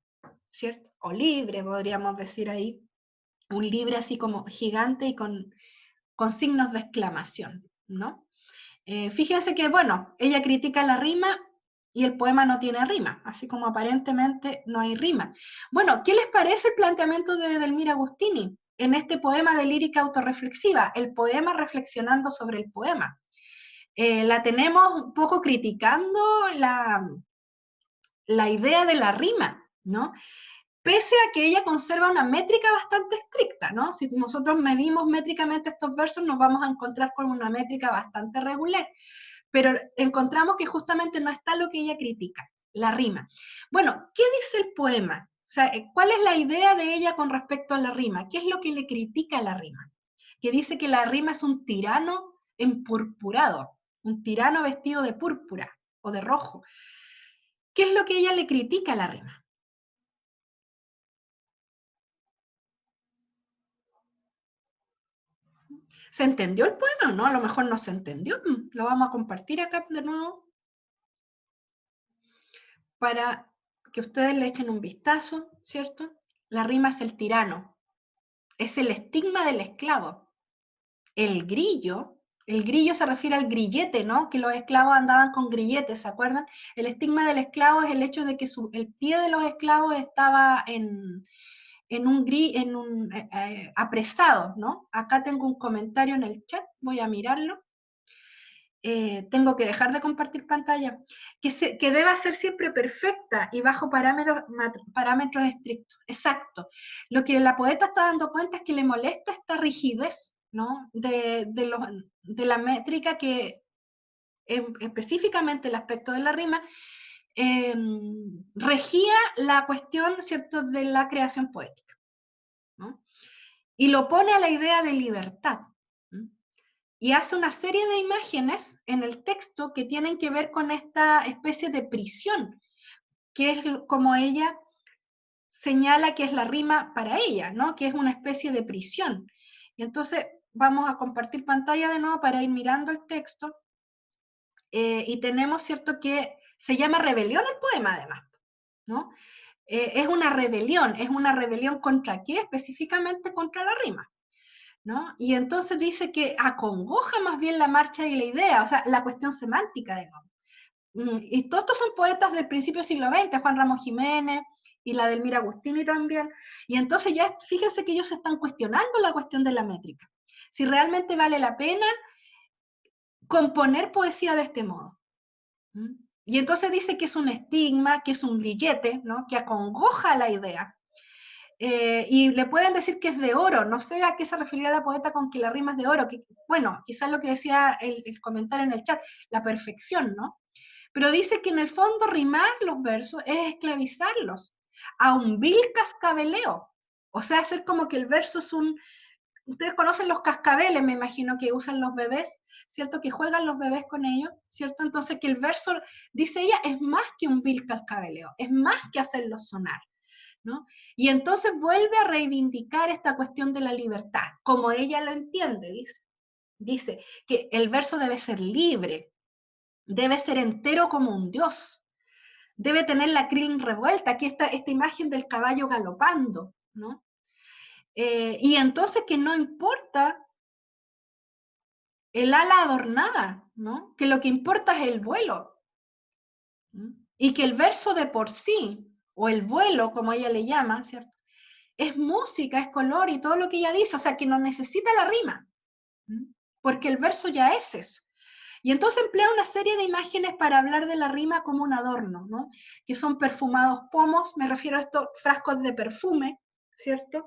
¿cierto? O libre, podríamos decir ahí, un libre así como gigante y con signos de exclamación, ¿no? Fíjense que, bueno, ella critica la rima y el poema no tiene rima, así como aparentemente no hay rima. Bueno, ¿qué les parece el planteamiento de Delmira Agustini en este poema de lírica autorreflexiva, el poema reflexionando sobre el poema? La tenemos un poco criticando la idea de la rima, ¿no? Pese a que ella conserva una métrica bastante estricta, ¿no? Si nosotros medimos métricamente estos versos, nos vamos a encontrar con una métrica bastante regular, pero encontramos que justamente no está lo que ella critica, la rima. Bueno, ¿qué dice el poema? O sea, ¿cuál es la idea de ella con respecto a la rima? ¿Qué es lo que le critica a la rima? Que dice que la rima es un tirano empurpurado, un tirano vestido de púrpura o de rojo. ¿Qué es lo que ella le critica a la rima? ¿Se entendió el poema o no? A lo mejor no se entendió. Lo vamos a compartir acá de nuevo para que ustedes le echen un vistazo, ¿cierto? La rima es el tirano, es el estigma del esclavo. El grillo se refiere al grillete, ¿no? Que los esclavos andaban con grilletes, ¿se acuerdan? El estigma del esclavo es el hecho de que el pie de los esclavos estaba apresado, ¿no? Acá tengo un comentario en el chat, voy a mirarlo. tengo que dejar de compartir pantalla, que deba ser siempre perfecta y bajo parámetros estrictos. Exacto. Lo que la poeta está dando cuenta es que le molesta esta rigidez, ¿no? de la métrica que, específicamente el aspecto de la rima, regía la cuestión, ¿cierto?, de la creación poética, ¿no? Y lo pone a la idea de libertad. ¿No? Y hace una serie de imágenes en el texto que tienen que ver con esta especie de prisión, que es como ella señala que es la rima para ella, ¿no? Que es una especie de prisión. Y entonces vamos a compartir pantalla de nuevo para ir mirando el texto, y tenemos, ¿cierto?, que se llama Rebelión el poema, además, ¿no? Es una rebelión ¿contra qué? Específicamente contra la rima, ¿no? Y entonces dice que acongoja más bien la marcha y la idea, o sea, la cuestión semántica, digamos. Y todos estos son poetas del principio del siglo XX, Juan Ramón Jiménez y la Delmira Agustini también, y entonces ya fíjense que ellos están cuestionando la cuestión de la métrica, si realmente vale la pena componer poesía de este modo. Y entonces dice que es un estigma, que es un grillete, ¿no? Que acongoja la idea. Y le pueden decir que es de oro, no sé a qué se referirá la poeta con que la rima es de oro, que, bueno, quizás lo que decía el comentario en el chat, la perfección, ¿no? Pero dice que en el fondo rimar los versos es esclavizarlos a un vil cascabeleo, o sea, hacer como que el verso es un... Ustedes conocen los cascabeles, me imagino que usan los bebés, ¿cierto? Que juegan los bebés con ellos, ¿cierto? Entonces que el verso, dice ella, es más que un vil cascabeleo, es más que hacerlo sonar, ¿no? Y entonces vuelve a reivindicar esta cuestión de la libertad, como ella la entiende, dice. Dice que el verso debe ser libre, debe ser entero como un dios, debe tener la crin revuelta, aquí está esta imagen del caballo galopando, ¿no? Y entonces que no importa el ala adornada, ¿no? Que lo que importa es el vuelo. ¿No? Y que el verso de por sí, o el vuelo, como ella le llama, ¿cierto? Es música, es color y todo lo que ella dice, o sea, que no necesita la rima, ¿no? Porque el verso ya es eso. Y entonces emplea una serie de imágenes para hablar de la rima como un adorno, ¿no? Que son perfumados pomos, me refiero a estos frascos de perfume, ¿cierto?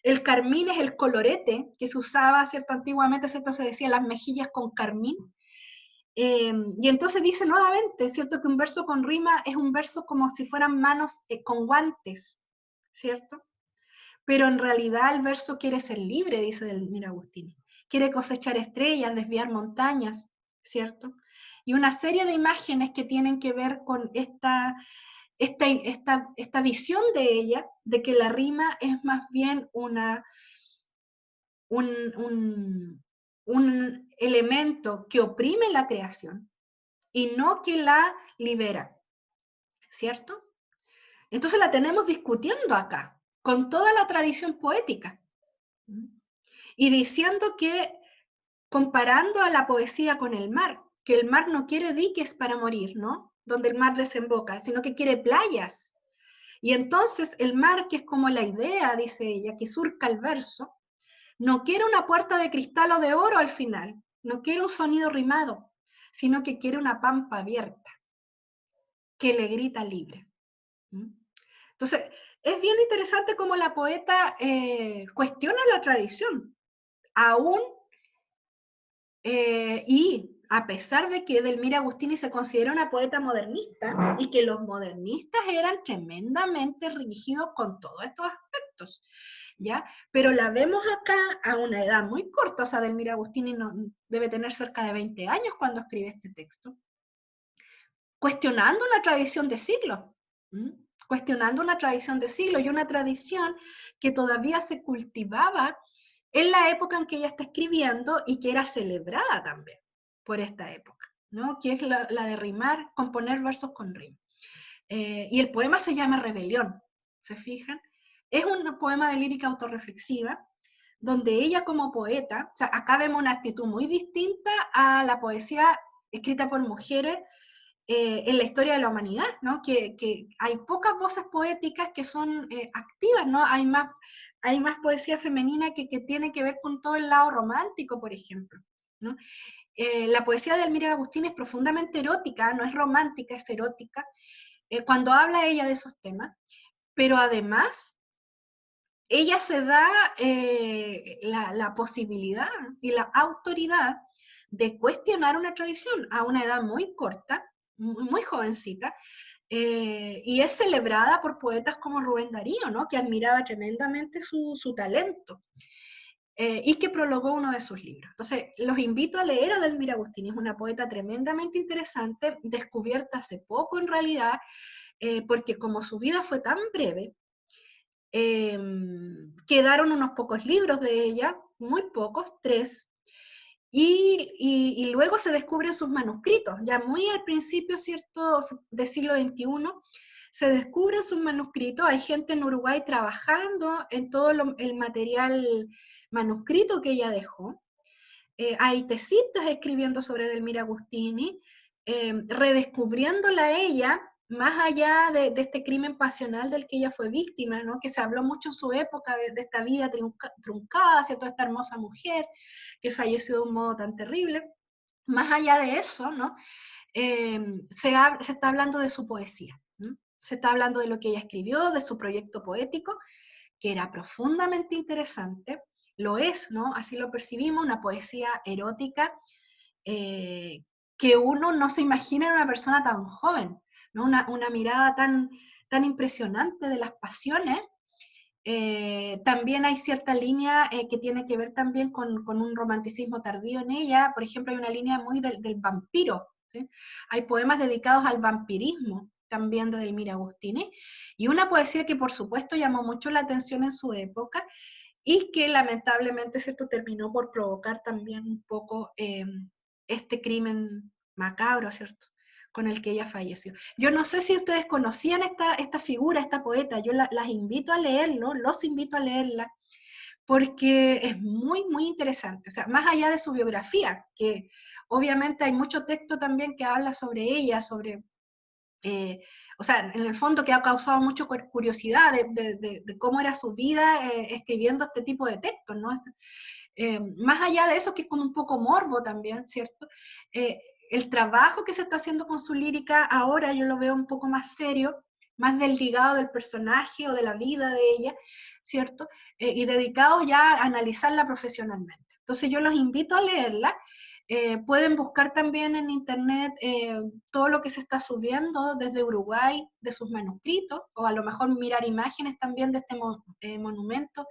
El carmín es el colorete que se usaba, ¿cierto? Antiguamente, ¿cierto? Se decía las mejillas con carmín. Y entonces dice nuevamente, ¿cierto? Que un verso con rima es un verso como si fueran manos con guantes, ¿cierto? Pero en realidad el verso quiere ser libre, dice Delmira Agustini. Quiere cosechar estrellas, desviar montañas, ¿cierto? Y una serie de imágenes que tienen que ver con esta visión de ella, de que la rima es más bien un elemento que oprime la creación y no que la libera, ¿cierto? Entonces la tenemos discutiendo acá, con toda la tradición poética, y diciendo que, comparando a la poesía con el mar, que el mar no quiere diques para morir, ¿no? Donde el mar desemboca, sino que quiere playas. Y entonces el mar, que es como la idea, dice ella, que surca el verso, no quiere una puerta de cristal o de oro al final, no quiere un sonido rimado, sino que quiere una pampa abierta, que le grita libre. Entonces, es bien interesante cómo la poeta cuestiona la tradición, aún, y a pesar de que Delmira Agustini se considera una poeta modernista, y que los modernistas eran tremendamente rígidos con todos estos aspectos, ¿ya? Pero la vemos acá a una edad muy corta, o sea, Delmira Agustini debe tener cerca de 20 años cuando escribe este texto, cuestionando una tradición de siglos, cuestionando una tradición de siglos, y una tradición que todavía se cultivaba en la época en que ella está escribiendo y que era celebrada también por esta época, ¿no? Que es la de rimar, componer versos con rima. Y el poema se llama Rebelión, ¿se fijan? Es un poema de lírica autorreflexiva, donde ella como poeta, o sea, acá vemos una actitud muy distinta a la poesía escrita por mujeres en la historia de la humanidad, ¿no? Que hay pocas voces poéticas que son activas, ¿no? Hay más poesía femenina que tiene que ver con todo el lado romántico, por ejemplo, ¿no? La poesía de Elmira Agustín es profundamente erótica, no es romántica, es erótica, cuando habla ella de esos temas, pero además ella se da la posibilidad y la autoridad de cuestionar una tradición a una edad muy corta, muy jovencita, y es celebrada por poetas como Rubén Darío, ¿no? Que admiraba tremendamente su talento. Y que prologó uno de sus libros. Entonces, los invito a leer a Delmira Agustín, es una poeta tremendamente interesante, descubierta hace poco en realidad, porque como su vida fue tan breve, quedaron unos pocos libros de ella, muy pocos, 3, y luego se descubren sus manuscritos, ya muy al principio, ¿cierto?, del siglo XXI, se descubren sus manuscritos, hay gente en Uruguay trabajando en todo el material manuscrito que ella dejó, hay tesitas escribiendo sobre Delmira Agustini, redescubriéndola a ella, más allá de este crimen pasional del que ella fue víctima, ¿no? Que se habló mucho en su época de esta vida truncada, ¿cierto? Esta hermosa mujer que falleció de un modo tan terrible. Más allá de eso, ¿no? Se está hablando de su poesía, ¿no? Se está hablando de lo que ella escribió, de su proyecto poético, que era profundamente interesante, lo es, ¿no? Así lo percibimos, una poesía erótica que uno no se imagina en una persona tan joven, ¿no? Una mirada tan impresionante de las pasiones. También hay cierta línea que tiene que ver también con un romanticismo tardío en ella. Por ejemplo, hay una línea muy del vampiro, ¿sí? Hay poemas dedicados al vampirismo también de Delmira Agustini, y una poesía que por supuesto llamó mucho la atención en su época y que lamentablemente, ¿cierto?, terminó por provocar también un poco este crimen macabro, ¿cierto?, con el que ella falleció. Yo no sé si ustedes conocían esta figura, esta poeta, yo las invito a leerlo, los invito a leerla, porque es muy, muy interesante. O sea, más allá de su biografía, que obviamente hay mucho texto también que habla sobre ella, sobre... o sea, en el fondo que ha causado mucha curiosidad de cómo era su vida escribiendo este tipo de textos, ¿no? Más allá de eso, que es como un poco morbo también, ¿cierto? El trabajo que se está haciendo con su lírica ahora yo lo veo un poco más serio, más desligado del personaje o de la vida de ella, ¿cierto? Y dedicado ya a analizarla profesionalmente. Entonces yo los invito a leerla. Pueden buscar también en internet todo lo que se está subiendo desde Uruguay, de sus manuscritos, o a lo mejor mirar imágenes también de este monumento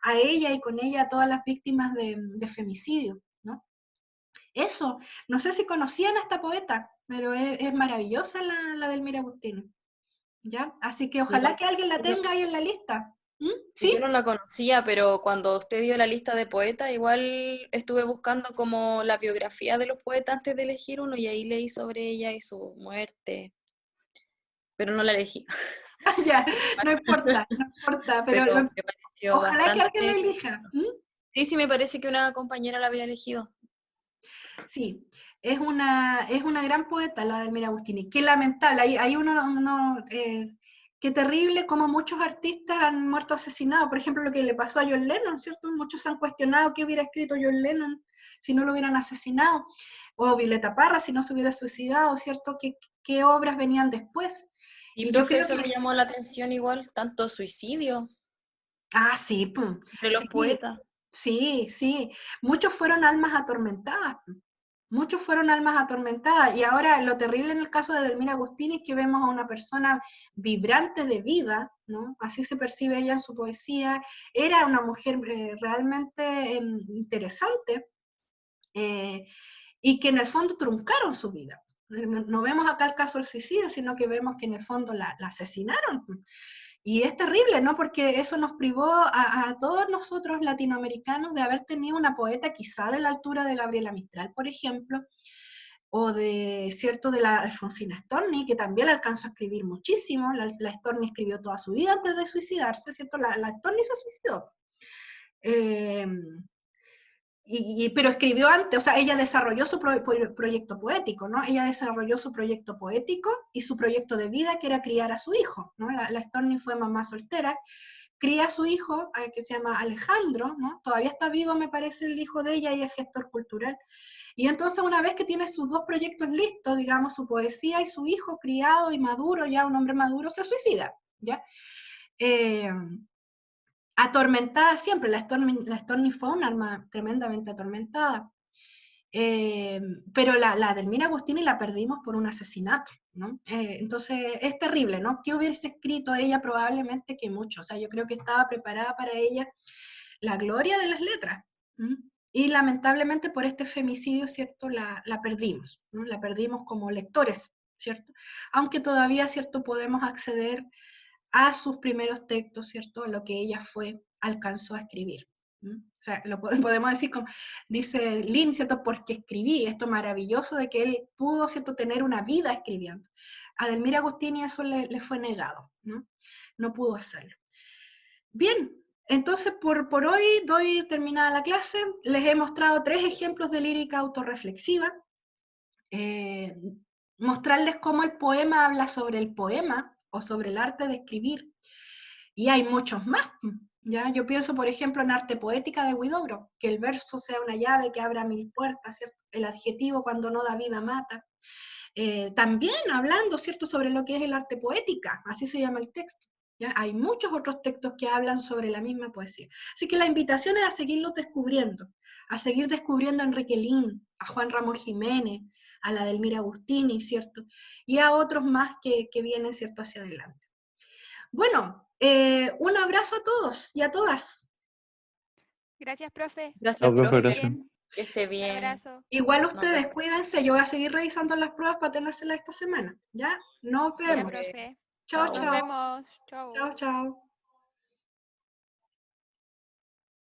a ella y con ella a todas las víctimas de femicidio, ¿no? Eso, no sé si conocían a esta poeta, pero es maravillosa la Delmira Agustini, ¿ya? Así que ojalá que alguien la tenga ahí en la lista. ¿Sí? Yo no la conocía, pero cuando usted dio la lista de poetas, igual estuve buscando como la biografía de los poetas antes de elegir uno y ahí leí sobre ella y su muerte, pero no la elegí. Ya, no importa, pero Pero me pareció ojalá que alguien la bastante... elija. Sí, sí, me parece que una compañera la había elegido. Sí, es una gran poeta la Delmira Agustini. Qué lamentable, hay qué terrible como muchos artistas han muerto asesinados. Por ejemplo, lo que le pasó a John Lennon, ¿cierto? Muchos han cuestionado qué hubiera escrito John Lennon si no lo hubieran asesinado. O Violeta Parra si no se hubiera suicidado, ¿cierto? ¿Qué obras venían después? Y yo profe, creo eso que... me llamó la atención igual, tanto suicidio Ah, sí, pum. entre los Sí, poetas. sí. Muchos fueron almas atormentadas. Muchos fueron almas atormentadas. Y ahora lo terrible en el caso de Delmira Agustini es que vemos a una persona vibrante de vida, ¿no? Así se percibe ella en su poesía. Era una mujer realmente interesante y que en el fondo truncaron su vida. No vemos acá el caso del suicidio, sino que vemos que en el fondo la asesinaron. Y es terrible, ¿no? Porque eso nos privó a todos nosotros latinoamericanos de haber tenido una poeta quizá de la altura de Gabriela Mistral, por ejemplo, o de, ¿cierto?, de la Alfonsina Storni, que también alcanzó a escribir muchísimo. La Storni escribió toda su vida antes de suicidarse, ¿cierto? La Storni se suicidó. Pero escribió antes, o sea, ella desarrolló su proyecto poético, ¿no? Ella desarrolló su proyecto poético y su proyecto de vida, que era criar a su hijo, ¿no? La Storni fue mamá soltera, cría a su hijo, que se llama Alejandro, ¿no? Todavía está vivo, me parece, el hijo de ella, y es gestor cultural. Y entonces una vez que tiene sus 2 proyectos listos, digamos, su poesía y su hijo criado y maduro, ya un hombre maduro, se suicida, ¿ya? Atormentada siempre, la Stormy fue un alma tremendamente atormentada. Pero la Delmira Agustini la perdimos por un asesinato, ¿no? Entonces es terrible, ¿no? ¿Qué hubiese escrito ella? Probablemente que mucho. O sea, yo creo que estaba preparada para ella la gloria de las letras. ¿Mm? Y lamentablemente por este femicidio, ¿cierto? La perdimos, ¿no? La perdimos como lectores, ¿cierto? Aunque todavía, ¿cierto? Podemos acceder a sus primeros textos, ¿cierto? A lo que ella alcanzó a escribir. ¿Mm? O sea, lo podemos decir como, dice Lynn, ¿cierto? Porque escribí, esto maravilloso de que él pudo, ¿cierto? Tener una vida escribiendo. A Delmira Agustini eso le fue negado, ¿no? No pudo hacerlo. Bien, entonces por hoy doy terminada la clase. Les he mostrado 3 ejemplos de lírica autorreflexiva. Mostrarles cómo el poema habla sobre el poema o sobre el arte de escribir. Y hay muchos más. ¿Ya? Yo pienso, por ejemplo, en Arte Poética de Huidobro, que el verso sea una llave que abra 1000 puertas, ¿cierto? El adjetivo cuando no da vida mata. También hablando, ¿cierto?, sobre lo que es el arte poética, así se llama el texto. ¿Ya? Hay muchos otros textos que hablan sobre la misma poesía. Así que la invitación es a seguirlos descubriendo, a seguir descubriendo a Enrique Lin, a Juan Ramón Jiménez, a la Delmira Agustini, ¿cierto? Y a otros más que vienen, ¿cierto?, hacia adelante. Bueno, un abrazo a todos y a todas. Gracias, profe. Gracias, Chao, profe, profe. gracias. Que esté Un bien. abrazo. Igual Nos ustedes, vemos. cuídense, yo voy a seguir revisando las pruebas para tenérselas esta semana. ¿Ya? Nos Ya, vemos. profe. Chao, Chao. Nos chao. vemos. Chau. Chao, chao.